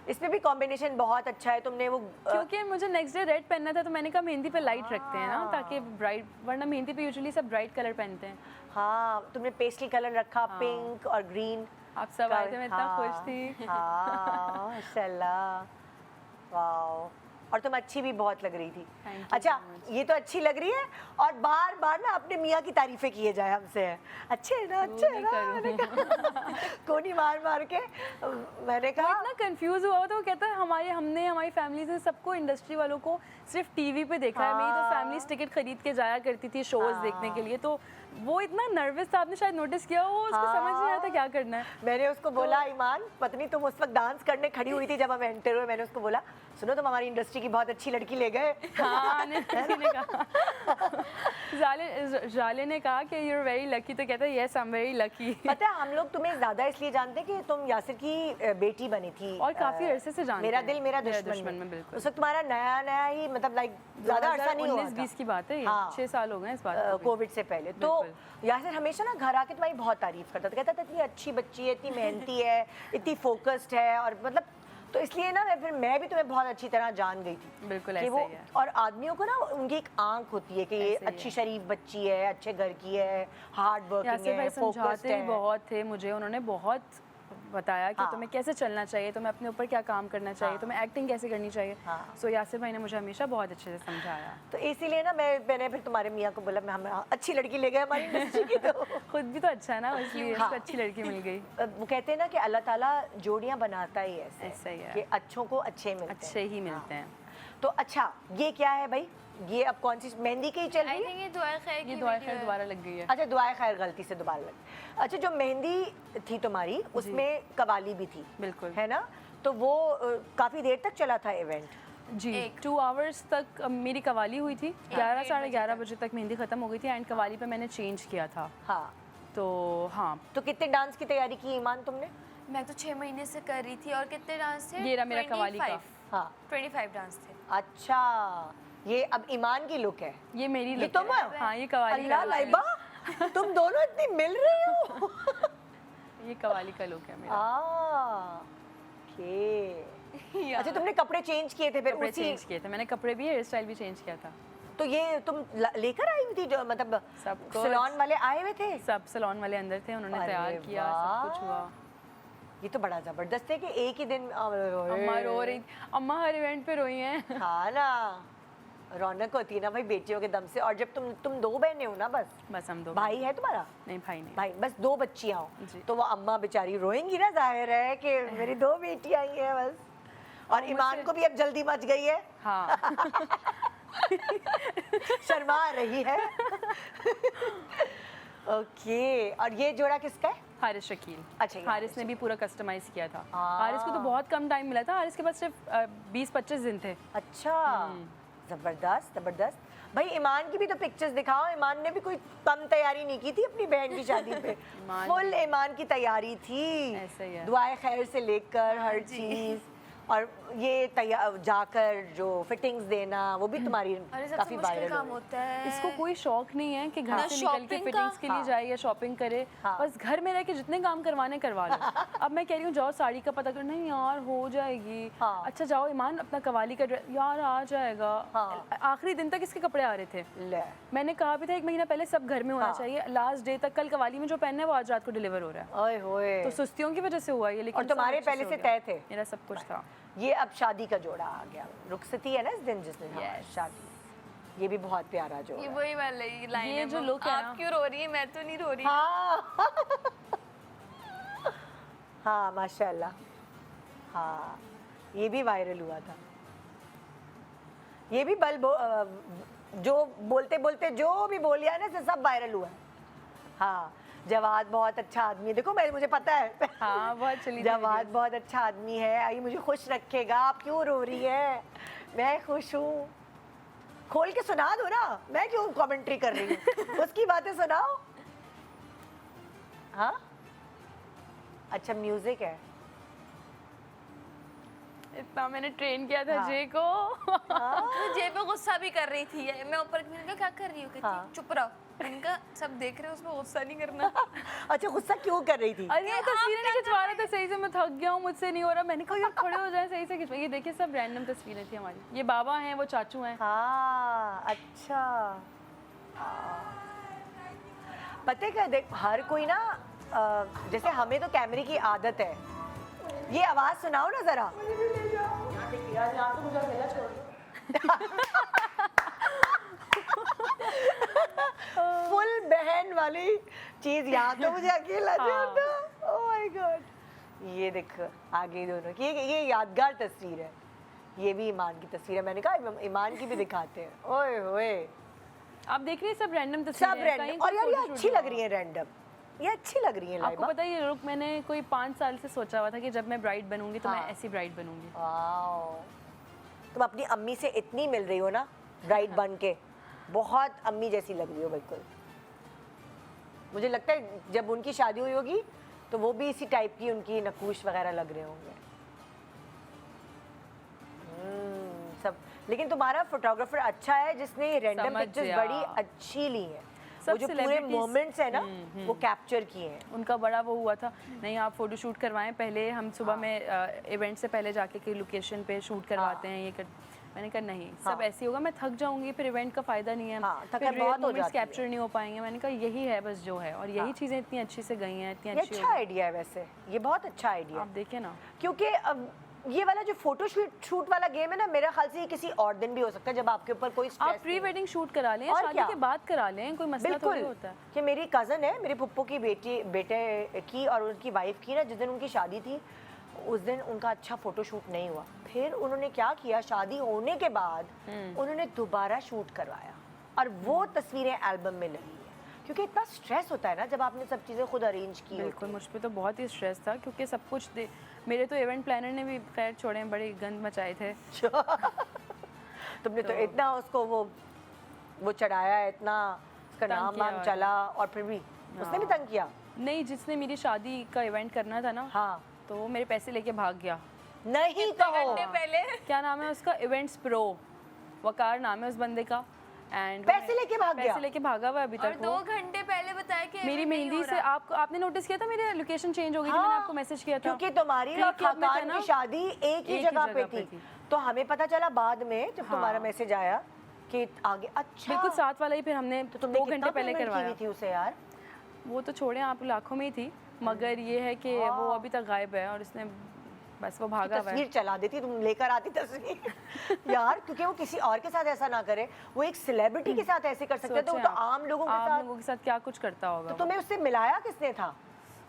इसमें भी कॉम्बिनेशन बहुत अच्छा है। तुमने वो क्योंकि मुझे नेक्स्ट डे रेड पहनना था, तो मैंने कहा मेहंदी पे लाइट रखते हैं ना, ताकि ब्राइट, वरना मेहंदी पे यूजुअली सब ब्राइट कलर पहनते हैं। हाँ, तुमने पेस्टल कलर रखा, पिंक और ग्रीन। आप सब आए थे, मैं इतना खुश थी। हाँ, माशाल्लाह, वाओ। और तुम अच्छी भी बहुत लग रही थी। Thank you अच्छा, so much. ये तो अच्छी लग रही है, और बार बार ना अपने मियाँ की तारीफें किए जाए हमसे, अच्छे है ना, अच्छे है ना, मैंने कहा। कोनी मार मार के मैंने वो कहा इतना कंफ्यूज हुआ तो वो कहता है हमने हमारी फैमिली से सबको, इंडस्ट्री वालों को सिर्फ टीवी पे देखा है। मेरी तो फैमिली टिकट खरीद के जाया करती थी शोज देखने के लिए, तो वो इतना नर्वस था, आपने शायद नोटिस किया, वो उसको समझ नहीं आया था क्या करना है। मैंने उसको बोला, ईमान पत्नी तुम उस वक्त डांस करने खड़ी हुई थी जब हम एंटर हुए, मैंने उसको बोला, सुनो तुम हमारी इंडस्ट्री की बहुत अच्छी लड़की ले गए। हाँ, ने कहा, जाले ने कहा कि यू आर वेरी लकी, तो कहता है yes I am very lucky. पता है, हम लोग तुम्हें ज्यादा इसलिए जानते हैं कि तुम यासिर की बेटी बनी थी, और काफी अरसे से जानते मेरा हैं। दिल मेरा मेरा दुश्मन दुश्मन में। में, बिल्कुल। उस वक्त तुम्हारा नया नया ही, मतलब लाइक ज्यादा अरसा नहीं हुआ 19-20 की बात है ये, हाँ। 6 साल हो गए इस बात को भी। कोविड से पहले। तो यासिर हमेशा ना घर आके तुम्हारी बहुत तारीफ करता था, कहता था इतनी अच्छी बच्ची है, इतनी मेहनती है, इतनी फोकस्ड है, और मतलब तो इसलिए ना मैं भी तुम्हें बहुत अच्छी तरह जान गई थी। बिल्कुल कि ऐसा वो, ही है। और आदमियों को ना उनकी एक आंख होती है कि ये ऐसा ही अच्छी है। शरीफ बच्ची है, अच्छे घर की है, हार्ड वर्किंग यासिर है, भाई फोकस्ड समझाते है। ही बहुत थे मुझे, उन्होंने बहुत बताया कि हाँ। तुम्हें कैसे चलना चाहिए, तुम्हें अपने ऊपर क्या काम करना चाहिए, हाँ। तुम्हें एक्टिंग कैसे करनी चाहिए। हाँ। सो यासिर भाई ने मुझे हमेशा बहुत अच्छे से समझाया। तो इसीलिए ना मैंने फिर तुम्हारे मियाँ को बोला, मैं हमें अच्छी लड़की ले गए हमारी इंडस्ट्री की। तो खुद भी तो अच्छा है ना, इसलिए हाँ। उसको अच्छी लड़की मिल गई। वो कहते हैं ना कि अल्लाह ताला जोड़ियां बनाता ही ऐसे ऐसा ही है। कि अच्छों को अच्छे मिलते हैं। अच्छे ही मिलते हैं। तो अच्छा, ये क्या है भाई? ये अब कौन सी मेहंदी की चल आई रही है? थिंक ये दुआ खैर की ये दुआ वीडियो खैर है। दोबारा लग गई है। अच्छा, दुआए खैर गलती से दोबारा लगी। अच्छा, जो मेहंदी थी तुम्हारी, उसमें कवाली भी थी, बिल्कुल। है ना? तो वो काफी देर तक चला था इवेंट। जी, 2 आवर्स तक मेरी कवाली हुई थी। 11 साढ़े 11 बजे तक मेहंदी ख़त्म हो गई थी, एंड कवाली पे मैंने चेंज किया था। हाँ, तो हाँ, तो कितने डांस की तैयारी की ईमान तुमने? मैं तो 6 महीने से कर रही थी। और कितने डांस थे? ये रहा मेरा कवाली का। 25 हाँ, 25 डांस थे। अच्छा, ये अब ईमान की लुक है। ये मेरी ये look तुम है। हो? हाँ, ये कवाली अल्लाह का look लाइबा, तुम दोनों इतनी मिल रही हो। है। ये कवाली का लुक है मेरा। ओके। अच्छा, तुमने कपड़े चेंज किए थे फिर कपड़े उसी? चेंज किए थे मैंने, कपड़े भी, हेयर स्टाइल भी चेंज किया था। तो ये तुम लेकर आई हुई थी, जो मतलब सब कुछ। सैलून वाले आए हुए थे? सब सैलून वाले अंदर थे, उन्होंने अरे तैयार किया, सब कुछ हुआ। ये तो बड़ा जबरदस्त है कि एक ही दिन अम्मा रो रही, अम्मा हर इवेंट पे रोई हैं। हाँ ना, रौनक होती है ना भाई बेटियों के दम से। और जब तुम 2 बहनें हो ना, बस हम दो भाई है तुम्हारा? नहीं, भाई नहीं। भाई, बस 2 बच्चियां हो, जी। तो वो अम्मा बेचारी रोएंगी ना, जाहिर है कि मेरी 2 बेटी आई हैं बस। और ईमान को भी अब जल्दी मच गई है, हाँ। शर्मा रही है। ओके, और ये जोड़ा किसका है? हारिस शकील। अच्छा, ये हारिस ने भी पूरा कस्टमाइज किया था। हाँ। हारिस को तो बहुत कम टाइम मिला था, हारिस के पास सिर्फ 20-25 दिन थे। अच्छा, जबरदस्त जबरदस्त। भाई, ईमान की भी तो पिक्चर्स दिखाओ। ईमान ने भी कोई कम तैयारी नहीं की थी अपनी बहन की शादी पे। ईमान फुल ईमान की तैयारी थी, ऐसा ही है। दुआए खैर से लेकर हर चीज। और ये जाकर जो फिटिंग्स देना, वो भी तुम्हारी अरे सबसे काफी मुश्किल वायरल काम हो। होता है। इसको कोई शौक नहीं है कि घर ना से निकल के shopping फिटिंग्स का। के लिए जाए या शॉपिंग करे। हाँ। बस घर में रह के जितने काम करवाने करवा लो। अब मैं कह रही हूँ जाओ साड़ी का पता कर, नहीं यार हो जाएगी। हाँ। अच्छा जाओ ईमान अपना कवाली का ड्रेस, यार आ जाएगा। हाँ। आखिरी दिन तक इसके कपड़े आ रहे थे। ले, मैंने कहा भी था 1 महीना पहले सब घर में होना हाँ। चाहिए, लास्ट डे तक। कल कवाली में जो पहनना है वो आज रात को डिलीवर हो रहा है। ओए होए। तो सुस्तियों की वजह से हुआ ये, लेकिन और तुम्हारे सब अच्छे पहले हो से गया। तय थे? मेरा सब कुछ था। ये अब शादी का जोड़ा आ गया, रुखसती है ना इस दिन, जिस दिन हमारी Yes. शादी। ये भी बहुत प्यारा जोड़ा ये है। वही वाली लाइन ये है, जो look है ना- आप क्यों रो रही है? मैं तो नहीं रो रही। हाँ। हाँ, माशाल्लाह। हाँ, ये भी वायरल हुआ था। ये भी जो बोलते बोलते जो भी बोलिया है ना, सब वायरल हुआ है। हाँ, जवाद बहुत अच्छा आदमी है। देखो, मुझे पता है। हाँ, बहुत चली थी जवाद videos। बहुत अच्छा आदमी है, ये मुझे खुश रखेगा। आप क्यों रो रही है? मैं खुश हूँ। खोल के सुना दो ना, मैं क्यों कमेंट्री कर रही हूँ? उसकी बातें सुनाओ। हाँ, अच्छा म्यूजिक है। इतना मैंने ट्रेन किया था जे को। तो जे पे गुस्सा भी कर रही थी, मैं ऊपर मैंने कहा क्या कर रही हो, कहती चुप रहो। मैंने कहा सब देख रहे हो, उसमें गुस्सा नहीं करना। अच्छा, गुस्सा क्यों कर रही थी? अरे ये तस्वीरें नहीं खिंचवा रहा था सही से, मैं थक गया हूँ, मुझसे नहीं हो रहा। मैंने कहा यार खड़े हो जाए, सही से खिंचवा। ये देखिए सब रैंडम तस्वीरें थी हमारी। ये बाबा हैं, वो चाचू हैं। हाँ, अच्छा। पता है क्या, देख हर कोई ना जैसे हमें तो कैमरे की आदत है। ये आवाज सुनाओ ना जरा। फुल बहन वाली चीज, यहाँ तो मुझे अकेला छोड़ना। Oh my God. ये देख आगे दोनों की, ये यादगार तस्वीर है। ये भी ईमान की तस्वीर है। मैंने कहा ईमान की भी दिखाते हैं। ओए होए, आप देख रही हैं सब रैंडम तस्वीरें सब रैंडम। और यार ये अच्छी लग रही है, रैंडम ये अच्छी लग रही है। आपको लाइबा, पता है ये लुक मैंने कोई 5 साल से सोचा हुआ था कि जब मैं ब्राइड बनूंगी तो मैं ऐसी ब्राइड बनूंगी। वाओ, तुम अपनी अम्मी से इतनी मिल रही हो ना ब्राइड बन के, बहुत अम्मी जैसी लग रही हो बिल्कुल। मुझे लगता है जब उनकी शादी हुई होगी तो वो भी इसी टाइप की उनकी नकूश वगैरह लग रहे होंगे। सब। लेकिन तुम्हारा फोटोग्राफर अच्छा है जिसने ये रैंडम समझ पिक्चर्स गया। बड़ी अच्छी ली है। सब वो जो पूरे celebrities- मोमेंट्स है ना वो कैप्चर किए हैं। उनका बड़ा वो हुआ था, नहीं आप फोटो शूट करवाएं पहले, हम सुबह में इवेंट से पहले जाके कहीं लोकेशन पे शूट करवाते हैं, ये कर। मैंने कहा नहीं, सब ऐसे होगा, मैं थक जाऊंगी, फिर इवेंट का फायदा नहीं है, थकान बहुत हो जाती है। कैप्चर नहीं हो पाएंगे। मैंने कहा यही है बस जो है, और यही चीज़ें इतनी अच्छी से गई हैं, इतनी ये अच्छी अच्छा आइडिया है वैसे, ये बहुत अच्छा आइडिया आप है। देखें ना, क्योंकि अब ये वाला जो फोटो शूट वाला गेम है ना, मेरा ख्याल से ये किसी और दिन भी हो सकता है जब आपके ऊपर कोई आप स्ट्रेस प्री वेडिंग शूट करा लें, और शादी क्या? के बाद करा लें, कोई मसला थोड़ी बिल्कुल। होता है। कि मेरी कज़न है, मेरी पुप्पो की बेटे की और उनकी वाइफ की ना, जिस दिन उनकी शादी थी उस दिन उनका अच्छा फोटो शूट नहीं हुआ। फिर उन्होंने क्या किया, शादी होने के बाद उन्होंने दोबारा शूट करवाया और वो तस्वीरें एल्बम में लगी है। क्योंकि इतना स्ट्रेस होता है ना जब आपने सब चीज़ें खुद अरेंज की। बिल्कुल, मुझ पे तो बहुत ही स्ट्रेस था क्योंकि सब कुछ मेरे तो इवेंट प्लानर ने भी खैर छोड़े, बड़े गंद मचाए थे। तुमने तो इतना उसको वो चढ़ाया, इतना उसका तंग नाम किया वाम चला और फिर भी उसने भी तंग किया। नहीं, जिसने मेरी शादी का इवेंट करना था ना, हाँ, तो वो मेरे पैसे लेके भाग गया। नहीं कहो। घंटे पहले क्या नाम है उसका, इवेंट्स प्रो, वकार नाम है उस बंदे का। एंड पैसे लेके भाग गया? पैसे लेके भागा हुआ है अभी और तक 2 वो। घंटे पहले बताया कि मेरी event नहीं मेहंदी हो से रहा। आपने नोटिस किया था मेरी लोकेशन चेंज हो गई थी, मैंने आपको मैसेज किया था। क्योंकि तुम्हारी और क्लब में था खाकान ना, की शादी एक ही जगह पे थी। तो हमें पता चला बाद में जब तुम्हारा मैसेज आया कि आगे। अच्छा, बिल्कुल साथ वाला ही फिर हमने तो तुमने 2 कितना घंटे पहले पेमेंट की करवाया। हुई थी उसे यार? वो तो छोड़े, आप लाखों में ही थी, मगर ये है कि वो अभी तक गायब है और इसने बस वो भागा हुआ है। तस्वीर चला देती, तुम लेकर आती तस्वीर यार, क्योंकि वो किसी और के साथ ऐसा ना करे, वो एक सेलिब्रिटी के साथ ऐसे कर सकते हैं, तो वो तो आम लोगों के साथ क्या कुछ करता होगा। तो तुम्हें उससे मिलाया किसने था?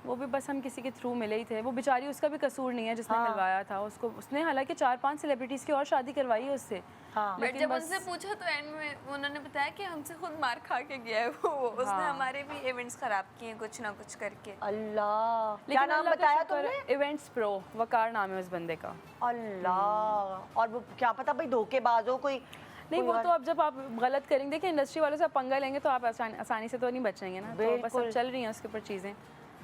वो भी बस हम किसी के थ्रू मिले ही थे। वो बेचारी, उसका भी कसूर नहीं है जिसने मिलवाया था उसको। उसने हालांकि 4-5 सेलिब्रिटीज की और शादी करवाई है उससे। हाँ। बट जब उनसे पूछा तो एंड में उन्होंने बताया कि हमसे खुद मार खा के गया है वो। उसने हमारे भी इवेंट्स खराब किए हैं कुछ ना कुछ करके। अल्लाह, क्या लेकिन नाम अल्लाह का बताया शुक्र है, तुमने? इवेंट्स प्रो, वकार नाम है उस बंदे का। अल्लाह, और वो क्या पता भाई धोखेबाज हो कोई। नहीं, वो तो अब जब आप गलत करेंगे, देखिए इंडस्ट्री वालों से आप पंगा लेंगे तो आप आसानी से तो नहीं बचेंगे ना। तो बस अब चल रही हैं उसके ऊपर चीज़ें।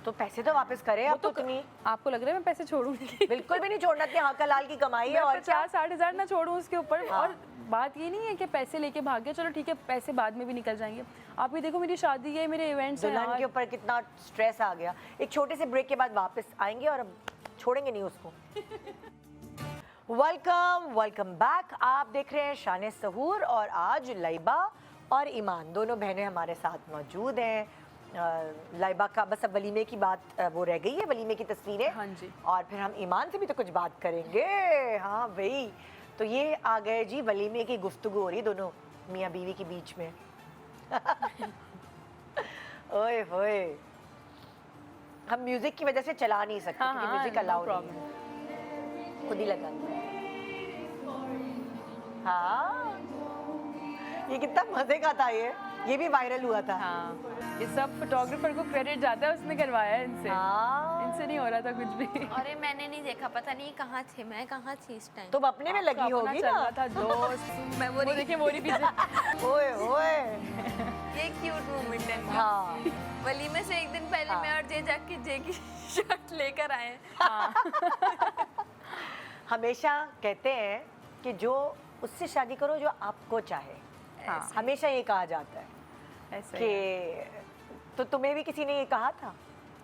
तो पैसे तो वापस करे अब तो तुम्हें। आपको लग रहा है मैं पैसे छोड़ूंगी? बिल्कुल भी नहीं छोड़ना कि हाँ हलाल की कमाई है। और 50-60 हज़ार ना छोड़ूं उसके ऊपर। और बात ये नहीं है कि पैसे लेके भाग गया, चलो ठीक है पैसे बाद में भी निकल जाएंगे। आप ये देखो मेरी शादी है, मेरे इवेंट्स हैं, दुल्हन के ऊपर कितना स्ट्रेस आ गया। एक छोटे से ब्रेक के बाद वापस आएंगे और अब छोड़ेंगे नहीं उसको। Welcome back. आप देख रहे हैं शान सहूर और आज लाइबा और ईमान दोनों बहनें हमारे साथ मौजूद हैं। लाइबा का बस अब वलीमे की बात वो रह गई है, वलीमे की तस्वीरें। हाँ जी। और फिर हम ईमान से भी तो कुछ बात करेंगे। हाँ भाई, तो ये आ गए जी, वलीमे की गुफ्तगू हो रही दोनों मियाँ बीवी के बीच में। ओए होए, हम म्यूजिक की वजह से चला नहीं सकते क्योंकि म्यूजिक अलाउ नहीं है, खुद ही लगा दिया। हाँ, ये कितना मजे का था, ये भी वायरल हुआ था। हाँ, ये सब फोटोग्राफर को क्रेडिट जाता है, उसने करवाया है इनसे। हाँ, इनसे नहीं हो रहा था कुछ भी। अरे मैंने नहीं देखा, पता नहीं कहाँ थे, मैं कहाँ थी इस टाइम। तुम अपने में लगी होगी चल ना। रहा था दोस्त। मैं वो देखिए वो रही पीछे। ओए ओए, ये क्यूट मोमेंट है। हाँ, वलीमे से एक दिन पहले मैं और जे जाके जे की शर्ट लेकर आए हैं। हमेशा कहते हैं कि जो उससे शादी करो जो आपको चाहे। हाँ। हमेशा ये कहा जाता है ऐसा कि ही है। तो तुम्हें भी किसी ने ये कहा था?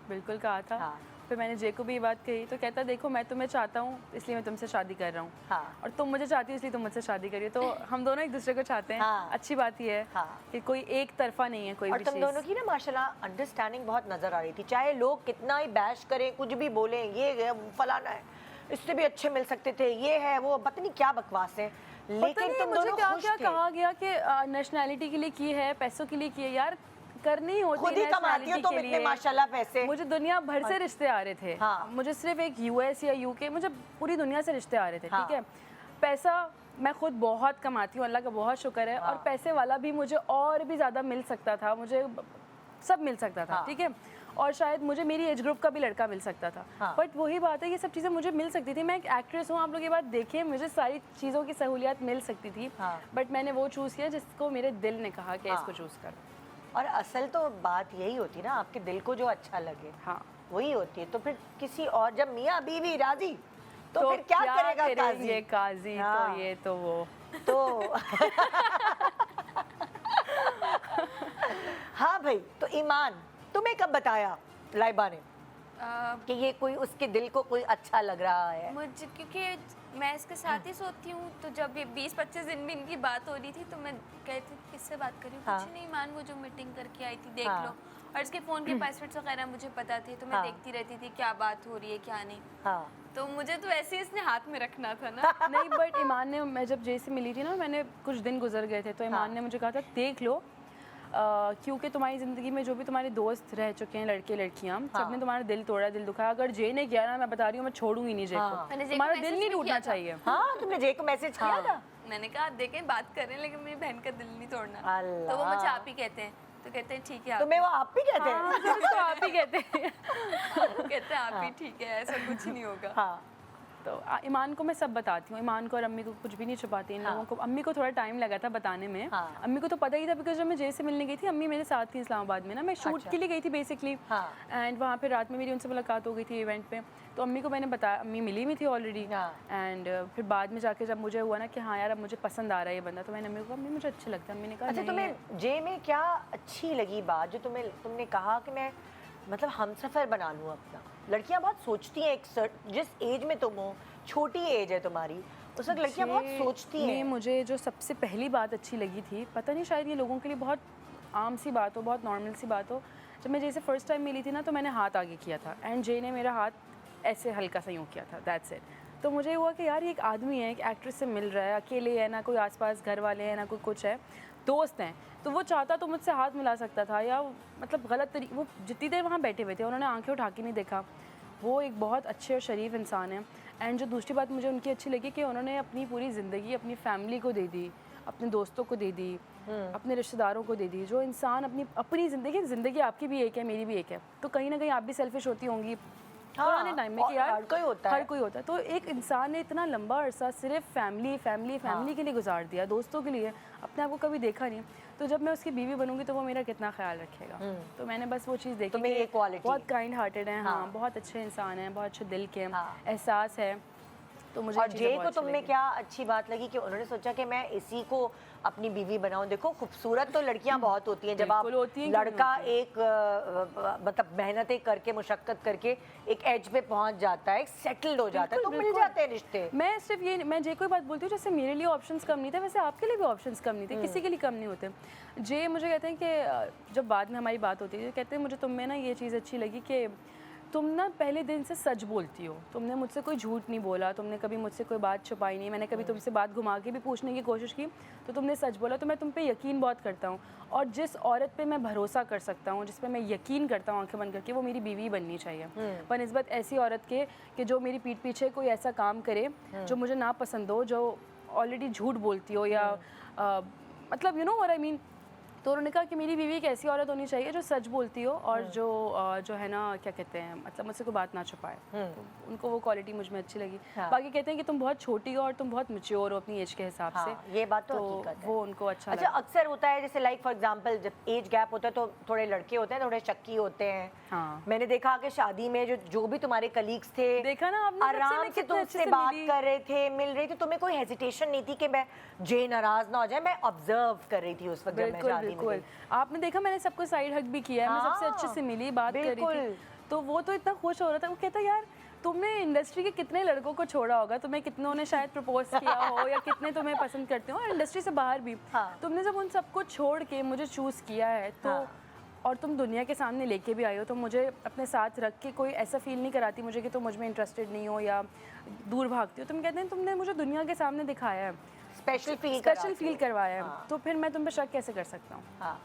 बिल्कुल कहा था। हाँ। फिर मैंने जे को भी ये बात कही तो कहता देखो मैं तुम्हें चाहता हूँ इसलिए मैं तुमसे शादी कर रहा हूँ, हाँ। और तुम मुझे चाहती हो इसलिए तुम मुझसे शादी करिए। तो हम दोनों एक दूसरे को चाहते हैं। हाँ। अच्छी बात ही है हाँ। कि कोई एक तरफा नहीं है कोई और भी तुम चीज़। दोनों की ना माशाल्लाह अंडरस्टैंडिंग बहुत नजर आ रही थी, चाहे लोग कितना ही बैश करें, कुछ भी बोलें, ये फलाना है, इससे भी अच्छे मिल सकते थे, ये है वो, पता नहीं क्या बकवास है, पता लेकिन नहीं तुम मुझे दोनों क्या खुश क्या थे। कहा गया कि नेशनैलिटी के लिए की है, पैसों के लिए की है। यार करनी होती खुद ही कमाती हो nationality तुम के इतने लिए। माशाल्लाह पैसे। मुझे दुनिया भर से रिश्ते आ रहे थे। हाँ। मुझे सिर्फ एक यूएस या यूके, मुझे पूरी दुनिया से रिश्ते आ रहे थे। हाँ। ठीक है, पैसा मैं खुद बहुत कमाती हूँ, अल्लाह का बहुत शुक्र है। और पैसे वाला भी मुझे और भी ज़्यादा मिल सकता था, मुझे सब मिल सकता था। हाँ। ठीक है, और शायद मुझे मेरी एज ग्रुप का भी लड़का मिल सकता था। हाँ। बट वही बात है, ये सब चीज़ें मुझे मिल सकती थी। मैं एक एक्ट्रेस हूँ, आप लोग ये बात देखें, मुझे सारी चीज़ों की सहूलियत मिल सकती थी। हाँ। बट मैंने वो चूज़ किया जिसको मेरे दिल ने कहा कि हाँ। इसको चूज़ करो। और असल तो बात यही होती ना, आपके दिल को जो अच्छा लगे हाँ, वही होती है। तो फिर किसी और, जब मियाँ बीवी राजी तो फिर क्या करेगा करेंगे काजी? काजी? हाँ। तो ये तो वो तो हाँ भाई, तो ईमान तुम्हें कब बताया लाइबा ने कि ये कोई उसके दिल को कोई अच्छा लग रहा है? मुझे क्योंकि मैं इसके साथ ही सोती हूँ, तो जब ये 20-25 दिन भी इनकी बात हो रही थी तो मैं कहती थी किससे बात कर रही हूँ? हाँ। कुछ नहीं मान, वो जो मीटिंग करके आई थी देख हाँ। लो। और इसके फ़ोन के पासवर्ड्स वगैरह मुझे पता थे, तो मैं हाँ। देखती रहती थी क्या बात हो रही है क्या नहीं। हाँ। तो मुझे तो ऐसे ही इसने हाथ में रखना था ना। नहीं, बट ईमान ने, मैं जब जे से मिली थी ना, मैंने कुछ दिन गुजर गए थे, तो ईमान ने मुझे कहा था देख लो, क्योंकि तुम्हारी ज़िंदगी में जो भी तुम्हारे दोस्त रह चुके हैं, लड़के लड़कियाँ, सबने तुम्हारा दिल तोड़ा, दिल दुखाया। अगर जे ने किया ना, मैं बता रही हूँ, मैं छोड़ूंगी नहीं जे को। मैंने जे को तुम्हारा मैसेज दिल नहीं भी टूटना किया था। चाहिए। हाँ, तुमने जे को मैसेज किया था? मैंने कहा देखें बात कर रहे हैं लेकिन मेरी बहन का दिल नहीं तोड़ना। अल्लाह। तो वो मुझे आप ही कहते हैं, तो कहते हैं ठीक है आप। तुम्हें वो आप भी कहते हैं? हाँ, सिर्फ इसको आप ही कहते हैं। कहते हैं आप ही ठीक है, ऐसा कुछ नहीं होगा। हाँ। तो ईमान को मैं सब बताती हूँ, ईमान को और अम्मी को कुछ भी नहीं छुपाती इन लोगों को। अम्मी को थोड़ा टाइम लगा था बताने में। हाँ। अम्मी को तो पता ही था, बिकॉज जब मैं जे से मिलने गई थी, अम्मी मेरे साथ थी इस्लामाबाद में ना, मैं शूट अच्छा। के लिए गई थी बेसिकली। हाँ। एंड वहाँ पे रात में मेरी उनसे मुलाकात हो गई थी इवेंट पे, तो अम्मी को मैंने बताया, अम्मी मिली हुई थी ऑलरेडी। हाँ। एंड फिर बाद में जाके जब मुझे हुआ ना कि हाँ यार अब मुझे पसंद आ रहा है ये बंदा, तो मैंने अम्मी को कहा अम्मी मुझे अच्छा लगता है। अम्मी ने कहा अच्छा, नहीं है। तुम्हें जे में क्या अच्छी लगी बात जो तुमने कहा कि मैं मतलब हमसफर बना लूँ अपना? लड़कियां बहुत सोचती हैं, जिस एज में तुम हो, छोटी एज है तुम्हारी, उस वक्त लड़कियां बहुत सोचती हैं। मुझे जो सबसे पहली बात अच्छी लगी थी, पता नहीं शायद ये लोगों के लिए बहुत आम सी बात हो, बहुत नॉर्मल सी बात हो, जब मैं जैसे फर्स्ट टाइम मिली थी ना, तो मैंने हाथ आगे किया था एंड जे ने मेरा हाथ ऐसे हल्का सा यूँ किया था, दैट्स इट। तो मुझे हुआ कि यार ये एक आदमी है, एक एक्ट्रेस से मिल रहा है, अकेले है, ना कोई आसपास घर वाले हैं, ना कोई कुछ है, दोस्त हैं, तो वो चाहता तो मुझसे हाथ मिला सकता था, या मतलब गलत वो जितनी देर वहाँ बैठे हुए थे उन्होंने आंखें उठा के नहीं देखा। वो एक बहुत अच्छे और शरीफ इंसान है। एंड जो दूसरी बात मुझे उनकी अच्छी लगी कि उन्होंने अपनी पूरी ज़िंदगी अपनी फैमिली को दे दी, अपने दोस्तों को दे दी, अपने रिश्तेदारों को दे दी। जो इंसान अपनी ज़िंदगी आपकी भी एक है, मेरी भी एक है, तो कहीं ना कहीं आप भी सेल्फिश होती होंगी पुराने टाइम में कि यार हर कोई होता है। हर कोई होता है। तो एक इंसान ने इतना लंबा अरसा सिर्फ फैमिली के लिए गुजार दिया, दोस्तों के लिए, अपने आप को कभी देखा नहीं। तो जब मैं उसकी बीवी बनूंगी तो वो मेरा कितना ख्याल रखेगा। तो मैंने बस वो चीज़ देखी तुम्हें ये कि quality बहुत काइंड हार्टेड हैं, हाँ, बहुत अच्छे इंसान हैं, बहुत अच्छे दिल के, एहसास है। तो मुझे और जे को तुम में क्या अच्छी बात लगी कि उन्होंने सोचा कि मैं इसी को अपनी बीवी बनाऊं? देखो खूबसूरत तो लड़कियां बहुत होती हैं, जब आप लड़का एक मतलब मेहनतें करके, मुशक्कत करके एक एज पे पहुंच जाता है, सेटल्ड हो जाता है, तो मिल जाते हैं रिश्ते। मैं सिर्फ ये, मैं जे कोई बात बोलती हूँ, जैसे मेरे लिए ऑप्शंस कम नहीं थे वैसे आपके लिए भी ऑप्शंस कम नहीं थे, किसी के लिए कम नहीं होते। जे मुझे कहते हैं कि जब बाद में हमारी बात होती है, कहते हैं मुझे तुम में ना ये चीज़ अच्छी लगी कि तुम ना पहले दिन से सच बोलती हो, तुमने मुझसे कोई झूठ नहीं बोला, तुमने कभी मुझसे कोई बात छुपाई नहीं, मैंने कभी तुमसे बात घुमा के भी पूछने की कोशिश की तो तुमने सच बोला। तो मैं तुम पे यकीन बहुत करता हूँ, और जिस औरत पे मैं भरोसा कर सकता हूँ, जिस पे मैं यकीन करता हूँ आंखें बंद करके, वो मेरी बीवी बननी चाहिए। बनिस्बत ऐसी औरत के कि जो मेरी पीठ पीछे कोई ऐसा काम करे जो मुझे ना पसंद हो, जो ऑलरेडी झूठ बोलती हो, या मतलब you know what I mean. तो उन्होंने कहा कि मेरी बीवी एक ऐसी औरत होनी चाहिए जो सच बोलती हो और जो है ना क्या कहते हैं मतलब मुझसे कोई बात ना छुपाए। तो उनको वो क्वालिटी मुझ में अच्छी लगी। बाकी कहते हैं कि तुम बहुत छोटी हो और तुम बहुत मैच्योर हो अपनी एज के हिसाब से। ये बात तो हकीकत है। वो उनको अच्छा अच्छा अक्सर होता है जैसे लाइक फॉर एग्जांपल जब एज गैप होता है तो थोड़े लड़के होते हैं थोड़े शक्की होते हैं। हाँ। मैंने देखा कि शादी में जो भी तुम्हारे कलीग्स थे देखा ना आपने आराम से तुमसे बात कर रहे थे, मिल रही थी, तुम्हें कोई हेजिटेशन नहीं थी कि मैं जे नाराज ना हो जाए। मैं ऑब्जर्व कर रही थी उस वक्त जब मैं शादी में बिल्कुल। आपने देखा मैंने सबको साइड हग भी किया है। मैं सबसे अच्छे से मिली, बात कर रही थी, तो वो तो इतना खुश हो रहा था। वो कहता यार तुमने इंडस्ट्री के कितने लड़कों को छोड़ा होगा, तुम्हें कितनों ने शायद प्रपोज किया हो या कितने तुम्हें पसंद करते हो, और इंडस्ट्री से बाहर भी तुमने जब उन सबको छोड़ के मुझे चूज किया है तो और तुम दुनिया के सामने लेके भी आई हो, तो मुझे अपने साथ रख के कोई ऐसा फील नहीं कराती मुझे कि तुम मुझ में इंटरेस्टेड नहीं हो या दूर भागती हो। तुम कहते हैं तुमने मुझे दुनिया के सामने दिखाया है, स्पेशल फील करवाया है, तो फिर मैं तुम पे शक कैसे कर सकता हूँ।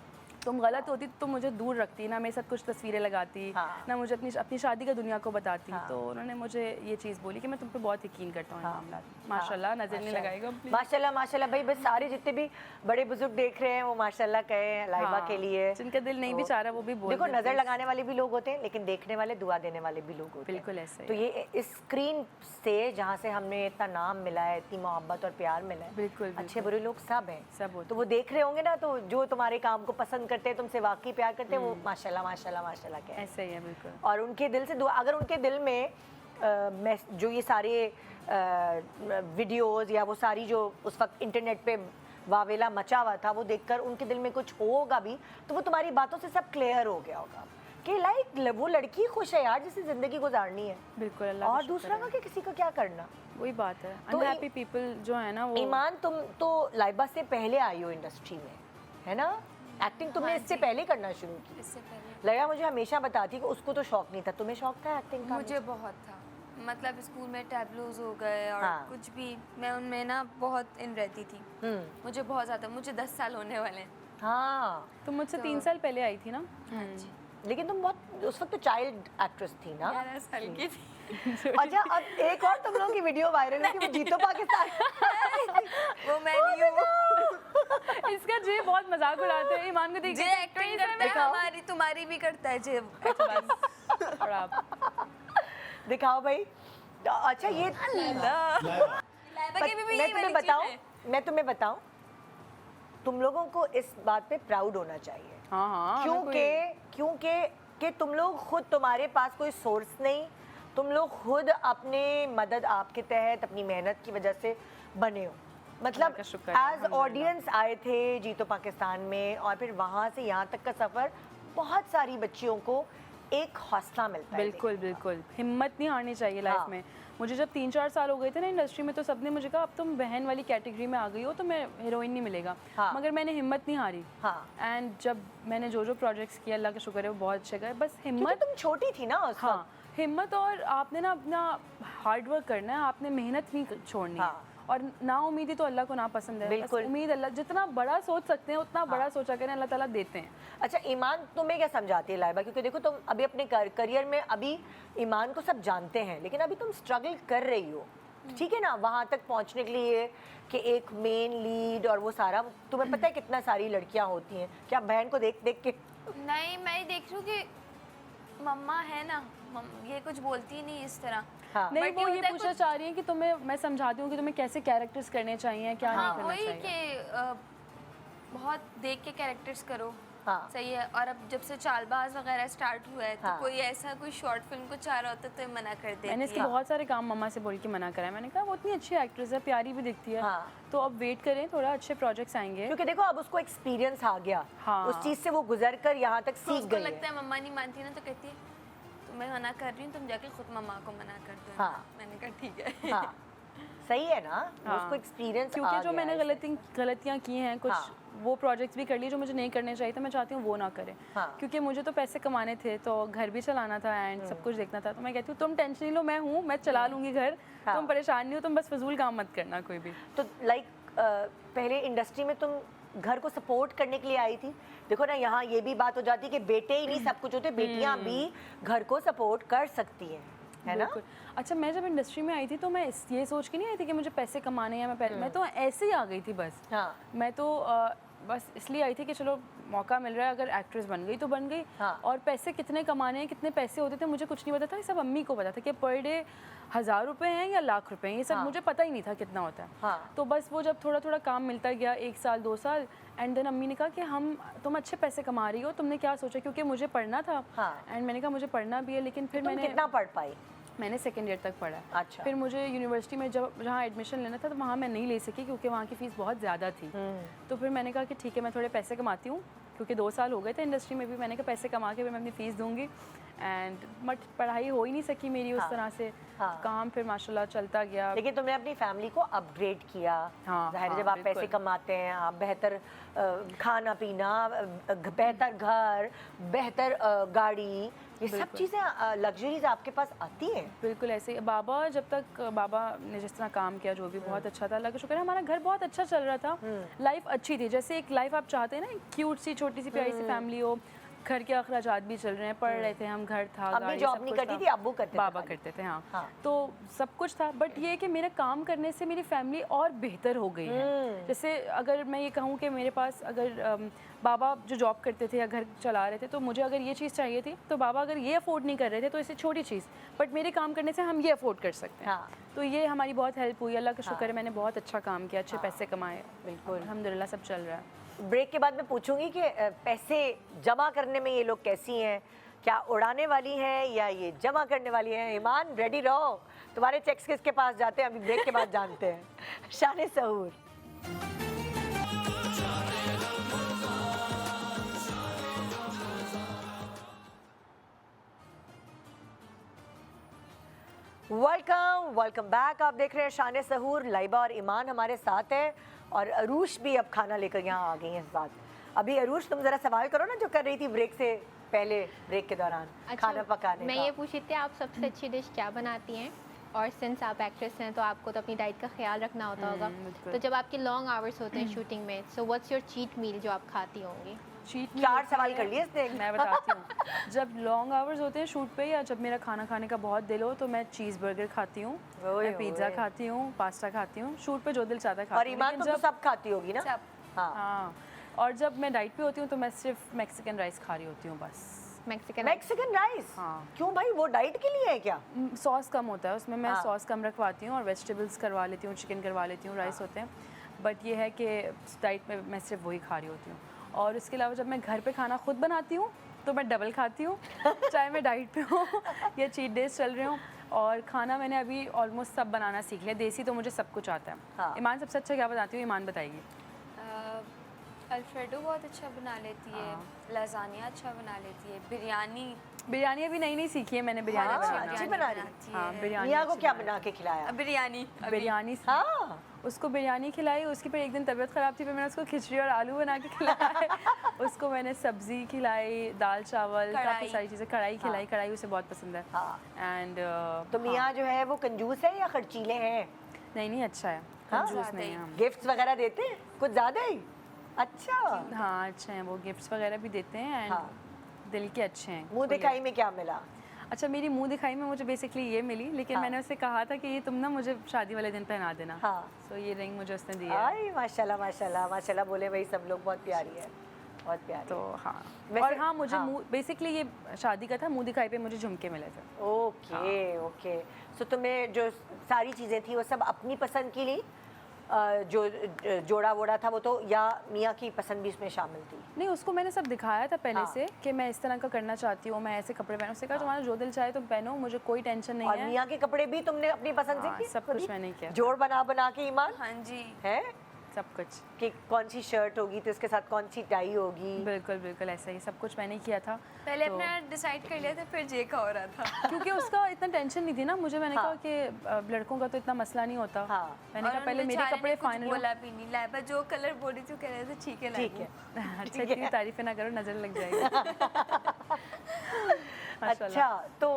तुम गलत होती तो मुझे दूर रखती, ना मेरे साथ कुछ तस्वीरें लगाती, ना मुझे अपनी शादी का दुनिया को बताती। तो उन्होंने मुझे ये चीज़ बोली कि मैं तुम पे बहुत यकीन करता हूँ मामला। माशाल्लाह, नजर नहीं लगाएगा। माशाल्लाह माशाल्लाह भाई, बस सारे जितने भी बड़े बुजुर्ग देख रहे हैं वो माशाल्लाह कहे लाइबा के लिए। जिनका दिल नहीं भी चाह रहा वो भी बोल। देखो नजर लगाने वाले भी लोग होते हैं लेकिन देखने वाले दुआ देने वाले भी लोग होते हैं। बिल्कुल ऐसे। तो ये इस स्क्रीन से जहाँ से हमने इतना नाम मिला है, इतनी मोहब्बत और प्यार मिला है, बिल्कुल अच्छे बुरे लोग सब हैं, सब तो वो देख रहे होंगे ना, तो जो तुम्हारे काम को पसंद करते हैं, तुमसे वाकई प्यार करते हैं, वो माशाल्लाह माशाल्लाह माशाल्लाह कहते हैं। ऐसे ही है बिल्कुल। और उनके दिल से दुआ, अगर उनके दिल में जो ये सारे वीडियोस या वो सारी जो उस वक्त इंटरनेट पे वावेला मचा हुआ था वो देखकर उनके दिल में कुछ होगा भी, तो वो तुम्हारी बातों से सब क्लियर हो गया होगा कि लाइक वो लड़की खुश है यार जिसे जिंदगी गुजारनी है। बिल्कुल, अल्लाह और दूसरा का कि किसी का क्या करना। वही बात है। तो अनहैप्पी पीपल जो है ना वो। ईमान, तुम तो लाइबा से पहले आई हो इंडस्ट्री में, है ना? एक्टिंग तुमने इससे पहले करना शुरू की? इससे पहले लगा मुझे हमेशा बताती कि उसको तो शौक नहीं था, तुम्हें शौक था एक्टिंग का? मुझे बहुत था, मतलब स्कूल में टैबलोज हो गए और कुछ भी, मैं उनमें ना बहुत इन रहती थी। मुझे बहुत ज़्यादा, मुझे 10 साल होने वाले हैं। हाँ, तुम मुझसे 3 साल पहले आई थी ना? हाँ जी। लेकिन तुम बहुत उस वक्त तो चाइल्ड एक्ट्रेस थी ना? 11 साल की थी। अच्छा, अब एक और तुम लोगों की वीडियो वायरल है कि वो जीतो पाकिस्तान। वो मैं नहीं हूँ। इसका जे बहुत मजाक उड़ाते हैं। ईमान को देख जे एक्टिंग करता है हमारी, तुम्हारी भी करता है जे। दिखाओ भाई। अच्छा ये मैं तुम्हें बताऊं, तुम लोगों को इस बात पे प्राउड होना चाहिए। हाँ, क्योंकि तुम लोग खुद, तुम्हारे पास कोई सोर्स नहीं, तुम लोग खुद अपने मदद आपके तहत अपनी मेहनत की वजह से बने हो। मतलब एज ऑडियंस आए थे जीतो पाकिस्तान में, और फिर वहाँ से यहाँ तक का सफ़र, बहुत सारी बच्चियों को एक हौसला मिलता है। बिल्कुल बिल्कुल, हिम्मत नहीं हारनी चाहिए लाइफ में। मुझे जब 3-4 साल हो गए थे ना इंडस्ट्री में, तो सबने मुझे कहा अब तुम बहन वाली कैटेगरी में आ गई हो तो मैं हीरोइन नहीं मिलेगा। मगर मैंने हिम्मत नहीं हारी। एंड जब मैंने जो प्रोजेक्ट्स किए, अल्लाह का शुक्र है वो बहुत अच्छे गए। बस हिम्मत, तुम छोटी थी ना उस वक्त। हिम्मत, और आपने ना अपना हार्ड वर्क करना है, आपने मेहनत नहीं छोड़नी है। और ना उम्मीदी तो अल्लाह को ना पसंद है। बिल्कुल। उम्मीद अल्लाह, जितना बड़ा सोच सकते हैं उतना बड़ा सोचा करें, अल्लाह ताला देते हैं। अच्छा ईमान, तुम्हें क्या समझाती है लाइबा? क्योंकि देखो तुम अभी अपने करियर में, अभी ईमान को सब जानते हैं लेकिन अभी तुम स्ट्रगल कर रही हो, ठीक है ना, वहाँ तक पहुँचने के लिए कि एक मेन लीड और वो सारा, तुम्हें पता है कितना सारी लड़कियाँ होती हैं? क्या बहन को देख देख के? नहीं, मैं देख रही हूँ कि मम्मा है ना, ये कुछ बोलती नहीं इस तरह। नहीं, वो ये पूछना चाह रही है कि तुम्हें, मैं समझाती हूँ कि तुम्हें कैसे कैरेक्टर्स करने चाहिए, क्या नहीं करना चाहिए। वही कि बहुत देख के कैरेक्टर्स करो। सही है। और अब जब से चालबाज वगैरह स्टार्ट हुआ है तो कोई ऐसा कोई शॉर्ट फिल्म को चाह रहा होता तो मना कर देती है। मैंने इसके बहुत सारे काम मम्मा से बोल के मना करा है। मैंने कहा वो इतनी अच्छी एक्ट्रेस है, प्यारी भी दिखती है, तो अब वेट करें, थोड़ा अच्छे प्रोजेक्ट्स आएंगे। क्योंकि देखो अब उसको एक्सपीरियंस आ गया, उस चीज़ से वो गुजर कर यहाँ तक सीख गई है। लगता है मम्मा नहीं मानती ना तो कहती है मैं मना कर रही हूँ, तुम जाके खुद मम्मा को मना कर दो। मैंने कहा ठीक है। सही है ना, उसको एक्सपीरियंस। क्योंकि जो मैंने गलतियाँ की हैं, कुछ वो प्रोजेक्ट्स भी कर लिए जो मुझे नहीं करने चाहिए, तो मैं चाहती हूँ वो ना करें। क्योंकि मुझे तो पैसे कमाने थे, तो घर भी चलाना था एंड सब कुछ देखना था। तो मैं कहती हूँ तुम टेंशन नहीं लो, मैं हूँ, मैं चला लूँगी घर, तुम परेशान नहीं हो, तुम बस फजूल काम मत करना कोई भी। तो लाइक पहले इंडस्ट्री में तुम घर को सपोर्ट करने के लिए आई थी। देखो ना, यहाँ ये भी बात हो जाती है कि बेटे ही नहीं सब कुछ होते, बेटियाँ भी घर को सपोर्ट कर सकती हैं, है ना? अच्छा, मैं जब इंडस्ट्री में आई थी तो मैं ये सोच के नहीं आई थी कि मुझे पैसे कमाने हैं, मैं तो ऐसे ही आ गई थी बस। मैं तो बस इसलिए आई थी कि चलो मौका मिल रहा है, अगर एक्ट्रेस बन गई तो बन गई। हाँ। और पैसे कितने कमाने हैं, कितने पैसे होते थे मुझे कुछ नहीं पता था, ये सब अम्मी को पता था कि पर डे 1000 रुपये हैं या लाख रुपए हैं, ये सब मुझे पता ही नहीं था कितना होता है। हाँ। तो बस वो जब थोड़ा थोड़ा काम मिलता गया, 1 साल 2 साल, एंड देन अम्मी ने कहा कि तुम अच्छे पैसे कमा रही हो, तुमने क्या सोचा, क्योंकि मुझे पढ़ना था। हाँ। एंड मैंने कहा मुझे पढ़ना भी है, लेकिन फिर तुम कितना पढ़ पाई? मैंने 2nd ईयर तक पढ़ा। अच्छा। फिर मुझे यूनिवर्सिटी में जहाँ एडमिशन लेना था तो वहाँ मैं नहीं ले सकी, क्योंकि वहाँ की फ़ीस बहुत ज़्यादा थी। तो फिर मैंने कहा कि ठीक है, मैं थोड़े पैसे कमाती हूँ, क्योंकि 2 साल हो गए थे इंडस्ट्री में भी। मैंने कहा पैसे कमा के फिर मैं अपनी फ़ीस दूँगी। एंड बट पढ़ाई हो ही नहीं सकी मेरी उस तरह से। काम फिर माशाल्लाह चलता गया। लेकिन तुमने अपनी फैमिली को अपग्रेड किया। हाँ, जाहिर है, हाँ, जब आप बिल्कुल। पैसे कमाते हैं, आप बेहतर खाना पीना, बेहतर घर, बेहतर गाड़ी, ये सब चीज़ें लग्जरीज आपके पास आती हैं। बिल्कुल ऐसे ही। बाबा जब तक बाबा ने जिस तरह काम किया, जो भी बहुत अच्छा था, अल्लाह का शुक्र है, हमारा घर बहुत अच्छा चल रहा था। लाइफ अच्छी थी, जैसे एक लाइफ आप चाहते हैं ना, क्यूट सी छोटी सी प्यारी सी फैमिली हो, घर के अखराजात भी चल रहे हैं, पढ़ रहे थे हम, घर था, अम्मी गाड़ी, जॉब सब नहीं कुछ करती था। थी, अब्बू करते थे बाबा खाली। करते थे, हाँ। हाँ। तो सब कुछ था, बट ये है कि मेरे काम करने से मेरी फैमिली और बेहतर हो गई है। जैसे अगर मैं ये कहूँ कि मेरे पास अगर बाबा जो जॉब करते थे या घर चला रहे थे, तो मुझे अगर ये चीज़ चाहिए थी, तो बाबा अगर ये अफोर्ड नहीं कर रहे थे तो इससे छोटी चीज़, बट मेरे काम करने से हम ये अफोर्ड कर सकते हैं। हाँ। तो ये हमारी बहुत हेल्प हुई, अल्लाह का शुक्र है, मैंने बहुत अच्छा काम किया, अच्छे पैसे कमाए, बिल्कुल अल्हम्दुलिल्लाह सब चल रहा है। ब्रेक के बाद मैं पूछूंगी कि पैसे जमा करने में ये लोग कैसी हैं, क्या उड़ाने वाली हैं या ये जमा करने वाली हैं? ईमान रेडी रहो, तुम्हारे चेक्स किसके पास जाते हैं, अभी ब्रेक के बाद जानते हैं। शान सहूर। Welcome back. आप देख रहे हैं शान सहूर। लाइबा और ईमान हमारे साथ हैं और अरूश भी अब खाना लेकर यहाँ आ गई हैं साथ। अभी अरूश, तुम जरा सवाल करो ना जो कर रही थी ब्रेक से पहले, ब्रेक के दौरान। खाना पकाने मैं का। ये पूछी थी आप सबसे अच्छी डिश क्या बनाती हैं, और सिंस आप एक्ट्रेस हैं तो आपको तो अपनी डाइट का ख्याल रखना होता होगा, तो जब आपके लॉन्ग आवर्स होते हैं शूटिंग में, so what's your cheat meal जो आप खाती होंगी? चीट 4 सवाल कर लिए इसने। मैं बताती हूँ। जब लॉन्ग आवर्स होते हैं शूट पे, या जब मेरा खाना खाने का बहुत दिल हो, तो मैं चीज़ बर्गर खाती हूँ, मैं पिज़्ज़ा खाती हूँ, पास्ता खाती हूँ, शूट पे जो दिल चाहता है खाती और हूँ। ईमान, तुम तो सब खाती होगी ना? सब। हाँ। हाँ, और जब मैं डाइट पे होती हूँ तो मैं सिर्फ मैक्सिकन राइस खा रही होती हूँ बस। Mexican rice? हाँ। क्यों भाई, वो डाइट के लिए है क्या? सॉस कम होता है उसमें, मैं हाँ। सॉस कम रखवाती हूँ और वेजिटेबल्स करवा लेती हूँ, चिकन करवा लेती हूँ, राइस होते हैं। बट ये है कि डाइट में मैं सिर्फ वही खा रही होती हूँ। और इसके अलावा जब मैं घर पे खाना खुद बनाती हूँ तो मैं डबल खाती हूँ, चाहे मैं डाइट पे हूँ या चीट डेज चल रहे हूँ। और खाना मैंने अभी ऑलमोस्ट सब बनाना सीख लिया, देसी तो मुझे सब कुछ आता है। हाँ। ईमान सबसे अच्छा क्या बनाती हूँ, ईमान बताइए। अल्फ्रेडो बहुत अच्छा बना लेती है, लाजानिया अच्छा बना लेती है, बिरयानी अभी नई सीखी है मैंने, बिरयानी हाँ, बनाना। अच्छी बना रही। हाँ, बिरयानी मियाँ को अच्छी क्या बनाती बना के खिलाया? बिरयानी हाँ। उसको बिरयानी खिलाई, उसकी फिर एक दिन तबीयत ख़राब थी, फिर मैंने उसको खिचड़ी और आलू बना के खिलाया। उसको मैंने सब्ज़ी खिलाई, दाल चावल, काफ़ी सारी चीज़ें, कढ़ाई खिलाई, कढ़ाई उसे बहुत पसंद है। हाँ। एंड तो मियाँ जो है वो कंजूस है या खर्चीले हैं? नहीं अच्छा है, हाँ? कंजूस नहीं है हम। गिफ्ट्स वगैरह देते हैं कुछ ज़्यादा ही? अच्छा। हाँ अच्छे हैं वो, गिफ्ट्स वगैरह भी देते हैं एंड हाँ। दिल के अच्छे हैं। मुंह दिखाई में क्या मिला? अच्छा, मेरी मुंह दिखाई में मुझे बेसिकली ये मिली, लेकिन मैंने उससे कहा था कि ये तुम ना मुझे शादी वाले दिन पहना देना। हाँ। सो ये रिंग मुझे उसने दिया है। आई माशाल्लाह माशाल्लाह माशाल्लाह, बोले भाई सब लोग, बहुत प्यारी है, बहुत प्यारी। तो हाँ, वैसे- और हाँ मुझे हाँ। मुंह, बेसिकली ये शादी का था, मुंह दिखाई पे मुझे झुमके मिले थे। Okay okay. सो तुम्हें जो सारी चीज़ें थी वो सब अपनी पसंद की ली? जो जोड़ा वोड़ा था वो तो, या मियाँ की पसंद भी इसमें शामिल थी? नहीं, उसको मैंने सब दिखाया था पहले हाँ। से कि मैं इस तरह का करना चाहती हूँ, मैं ऐसे कपड़े पहनूं। उससे कहा तुम्हारा जो दिल चाहे तुम पहनो, मुझे कोई टेंशन नहीं और है। मियाँ के कपड़े भी तुमने अपनी पसंद से हाँ, किए? सब खुद कुछ ही? मैंने किया। जोड़ बना बना के ईमान हाँ जी। है सब कुछ, कि कौन सी शर्ट होगी तो इसके साथ कौन सी टाई होगी? बिल्कुल बिल्कुल ऐसा ही सब कुछ मैंने किया था। पहले तो- अपना डिसाइड कर लिया था, फिर जे का हो रहा था। क्योंकि उसका इतना टेंशन नहीं थी ना मुझे, मैंने हाँ। कहा कि लड़कों का तो इतना मसला नहीं होता। हाँ। मैंने और कहा पहले उन मेरे बेचारे कपड़े ने कुछ फाइनल बोला भी नहीं, लाइबा जो कलर बोल रही थी वो कह रहे थे ठीक है ठीक है। अच्छा, इतनी तारीफें ना करो, नजर लग जाएगी। अच्छा, तो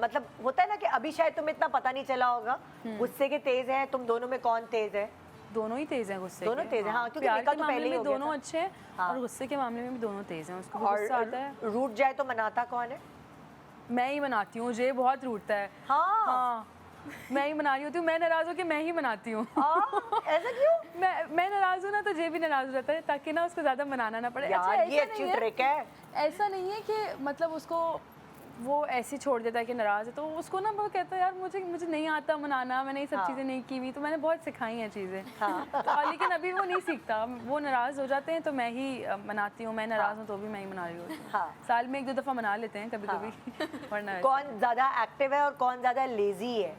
मतलब होता है ना कि अभी शायद तुम्हें इतना पता नहीं चला होगा, गुस्से के तेज हैं तुम, दोनों में कौन तेज है? दोनों ही तेज हैं गुस्से दोनों के। तेज हैं, हाँ, क्योंकि प्यार निकाह के तो मामले पहले ही में हो गया दोनों था। अच्छे हैं हाँ। और गुस्से के मामले में भी दोनों तेज हैं, उसको भी और गुस्सा आता है। रूठ जाए तो मनाता कौन है? मैं ही बनाती हूँ, जे बहुत रूठता है। हाँ। हाँ, मैं ही मना रही होती हूँ, मैं नाराज़ हो के मैं ही मनाती हूँ। ऐसा क्यों? मैं नाराज़ हूँ ना तो जे भी नाराज़ हो जाता है, ताकि ना उसको ज़्यादा मनाना ना पड़े। यार ये अच्छी ट्रिक है। ऐसा नहीं है कि मतलब उसको वो ऐसे छोड़ देता है कि नाराज़ है, तो उसको ना वो कहता है यार मुझे नहीं आता मनाना, मैंने ये सब चीज़ें नहीं की हुई, तो मैंने बहुत सिखाई हैं चीज़ें। तो लेकिन अभी वो नहीं सीखता, वो नाराज़ हो जाते हैं तो मैं ही मनाती हूँ, मैं नाराज़ हूँ तो भी मैं ही मना रही हूँ। साल में 1-2 दफ़ा मना लेते हैं कभी कभी, वरना कौन ज़्यादा एक्टिव है और कौन ज़्यादा लेजी है?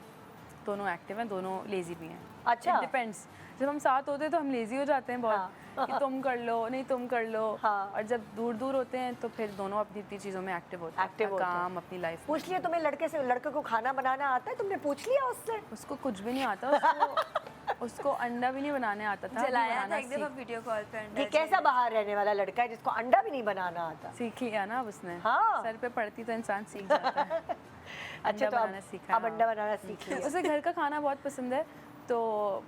दोनों एक्टिव हैं, दोनों लेजी भी हैं। अच्छा। डिपेंड्स, जब हम साथ होते हैं तो हम लेजी हो जाते हैं बहुत, कि तुम कर लो, नहीं तुम कर लो। और जब दूर दूर होते हैं तो फिर दोनों अपनी अपनी चीज़ों में एक्टिव होते हैं, अपना काम, अपनी लाइफ। पूछ लिया तुम्हें लड़के को खाना बनाना आता है? तुमने पूछ लिया उससे? उसको कुछ भी नहीं आता, उसको अंडा भी नहीं बनाने आता था। जलाया था एक दफा वीडियो कॉल पे अंडा। ये कैसा बाहर रहने वाला लड़का है जिसको अंडा भी नहीं बनाना आता? सीख लिया ना अब उसने। हाँ। सर पे पड़ती तो इंसान सीख जाता है। अच्छा, तो बनाना सीखा। अब अंडा बनाना सीख लिया। उसे घर का खाना बहुत पसंद है, तो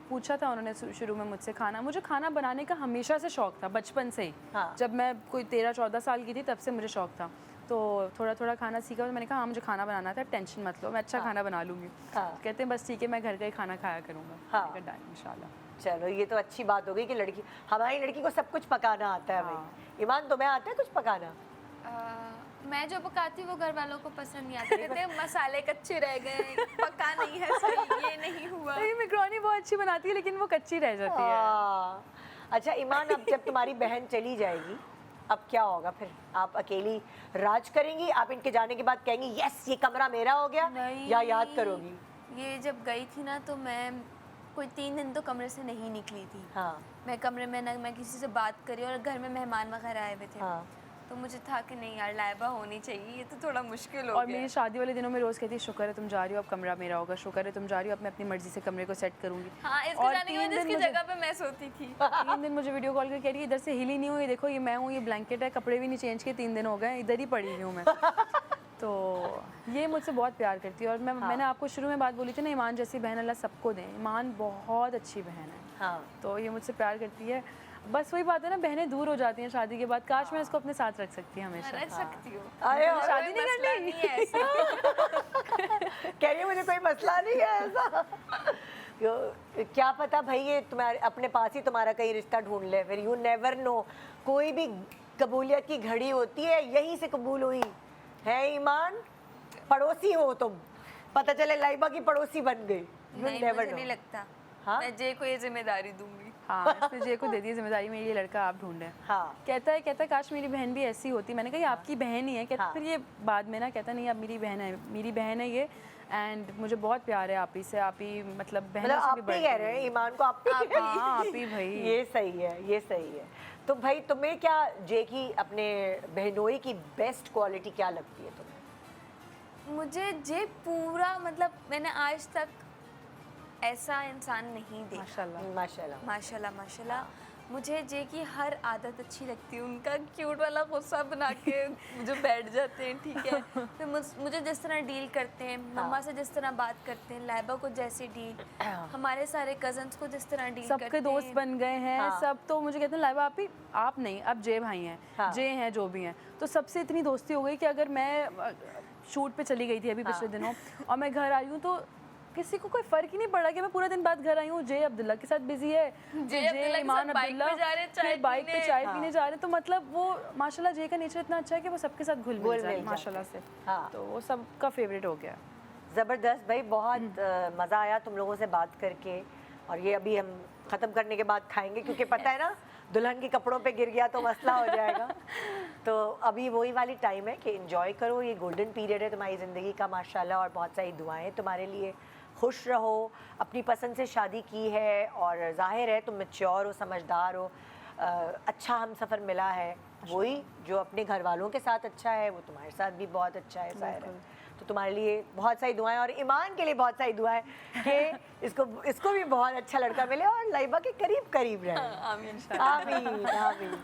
पूछा था उन्होंने शुरू में मुझसे खाना। मुझे खाना बनाने का हमेशा से शौक था, बचपन से ही। जब मैं कोई 13-14 साल की थी तब से मुझे शौक था, तो थोड़ा थोड़ा खाना सीखा। तो मैंने कहा हाँ मुझे खाना बनाना था, टेंशन मत लो, मैं अच्छा खाना बना लूँगी। कहते हैं बस ठीक है, मैं घर का ही खाना खाया करूँगा। इंशाल्लाह। चलो ये तो अच्छी बात हो गई कि हमारी लड़की को सब कुछ पकाना आता है भाई। ईमान तुम्हें आता है कुछ पकाना? मैं जो पकाती हूँ वो घर वालों को पसंद नहीं आता, कहते हैं मसाले कच्चे रह गए, पका नहीं है सही, ये नहीं हुआ। नहीं, मैक्रोनी बहुत अच्छी बनाती है लेकिन वो कच्ची रह जाती है। अच्छा ईमान, अब जब तुम्हारी बहन चली जाएगी अब क्या होगा फिर? आप अकेली राज करेंगी? आप इनके जाने के बाद कहेंगी यस ये कमरा मेरा हो गया, या याद करोगी? ये जब गई थी ना तो मैं कोई 3 दिन तो कमरे से नहीं निकली थी। मैं कमरे में ना मैं किसी से बात करी, और घर में मेहमान वगैरह आए हुए थे। तो मुझे था कि नहीं यार लाइबा होनी चाहिए, ये तो थोड़ा मुश्किल हो गया। और मेरी शादी वाले दिनों में रोज़ कहती है शुक्र है तुम जा रही हो, अब कमरा मेरा होगा, शुक्र है तुम जा रही हो, अब मैं अपनी मर्जी से कमरे को सेट करूंगी। हाँ, इसके जाने के बाद इसकी जगह पे मैं सोती थी। 3 दिन मुझे वीडियो कॉल करके कह रही है इधर से हिली नहीं हुई, देखो ये मैं हूँ, ये ब्लैंकेट है, कपड़े भी नहीं चेंज किए, 3 दिन हो गए, इधर ही पड़ी हुई हूँ मैं। तो ये मुझसे बहुत प्यार करती है। और मैंने आपको शुरू में बात बोली थी ना, ईमान जैसी बहन अल्लाह सबको दें। ईमान बहुत अच्छी बहन है। तो ये मुझसे प्यार करती है। बस वही बात है ना, बहनें दूर हो जाती हैं शादी के बाद, काश मैं इसको अपने साथ रख सकती हूँ हमेशा। रख सकती हूँ। शादी नहीं करनी है ऐसा। कह रही है मुझे कोई मसला नहीं है ऐसा। क्या पता भाई ये तुम्हारे अपने पास ही तुम्हारा कहीं रिश्ता ढूंढ ले, फिर यू नेवर नो। कोई भी कबूलियत की घड़ी होती है यहीं से कबूल हुई है। ईमान पड़ोसी हो तुम, पता चले लाइबा की पड़ोसी बन गई। मुझे नहीं लगता। मैं जे को ये जिम्मेदारी दूंगी। हाँ, इसने जे को दे दी जिम्मेदारी, मेरी ये लड़का आप ढूंढे। कहता है काश मेरी बहन भी ऐसी होती। मैंने कहा ये आपकी बहन ही है। कहता फिर ये बाद में ना कहता नहीं अब मेरी बहन है ये, एंड मुझे बहुत प्यार है आप ही से। आप ही मतलब बहनों से भी बढ़ कह रहे हैं ईमान को आप ही भाई। ये सही है, ये सही है। तो भाई तुम्हें क्या जे की अपने बहनोई की बेस्ट क्वालिटी क्या लगती है तुम्हें? मुझे जे पूरा मतलब मैंने आज तक ऐसा इंसान नहीं देखा। माशाल्लाह माशाल्लाह माशाल्लाह माशाल्लाह। मुझे जे की हर आदत अच्छी लगती है। उनका क्यूट वाला गुस्सा बना के जो बैठ जाते हैं, ठीक है। फिर मुझे जिस तरह डील करते हैं, मम्मा से जिस तरह बात करते हैं, लाइबा को जैसे डील, हमारे सारे कजन्स को जिस तरह डील करते हैं, सबके दोस्त बन गए हैं सब। तो मुझे कहते हैं लाइबा आप नहीं, अब जे भाई हैं, जे हैं जो भी हैं। तो सबसे इतनी दोस्ती हो गई कि अगर मैं शूट पे चली गई थी अभी पिछले दिनों और मैं घर आई हूँ तो किसी को कोई फर्क ही नहीं पड़ा कि मैं पूरा दिन बाद घर आई हूँ। जे अब्दुल्ला के साथ बिजी है, जे ईमान अब्दुल्ला बाइक पे चाय पीने जा रहे हैं। तो मतलब वो माशाल्लाह जे का नेचर इतना अच्छा है कि वो सबके साथ घुल मिल जाए माशाल्लाह से। तो वो सबका फेवरेट हो गया। ज़बरदस्त भाई, बहुत मज़ा आया तुम लोगों से बात करके। और ये अभी हम ख़त्म करने के बाद खाएंगे क्योंकि पता है ना दुल्हन के कपड़ों पे गिर गया तो मसला हो जाएगा। तो अभी वही वाली टाइम है कि एंजॉय करो, ये गोल्डन पीरियड है तुम्हारी ज़िंदगी का माशाल्लाह। और बहुत सारी दुआएं तुम्हारे लिए, खुश रहो। अपनी पसंद से शादी की है और जाहिर है तुम मैच्योर हो, समझदार हो। अच्छा हम सफ़र मिला है, वही जो अपने घर वालों के साथ अच्छा है वो तुम्हारे साथ भी बहुत अच्छा है, जाहिर है। तो तुम्हारे लिए बहुत सारी दुआएं और ईमान के लिए बहुत सारी दुआएं कि इसको भी बहुत अच्छा लड़का मिले और लाइबा के करीब करीब रहे। आमीन आमीन आमीन।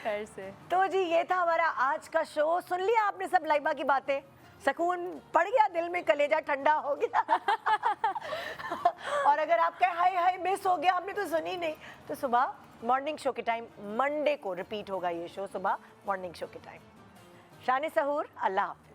खैर से। तो जी ये था हमारा आज का शो। सुन लिया आपने सब लाइबा की बातें, सुकून पड़ गया दिल में, कलेजा ठंडा हो गया। और अगर आपका हाय हाय मिस हो गया, हमने तो सुनी नहीं, तो सुबह मॉर्निंग शो के टाइम मंडे को रिपीट होगा ये शो, सुबह मॉर्निंग शो के टाइम। शान सहूर, अल्लाह हाफिज।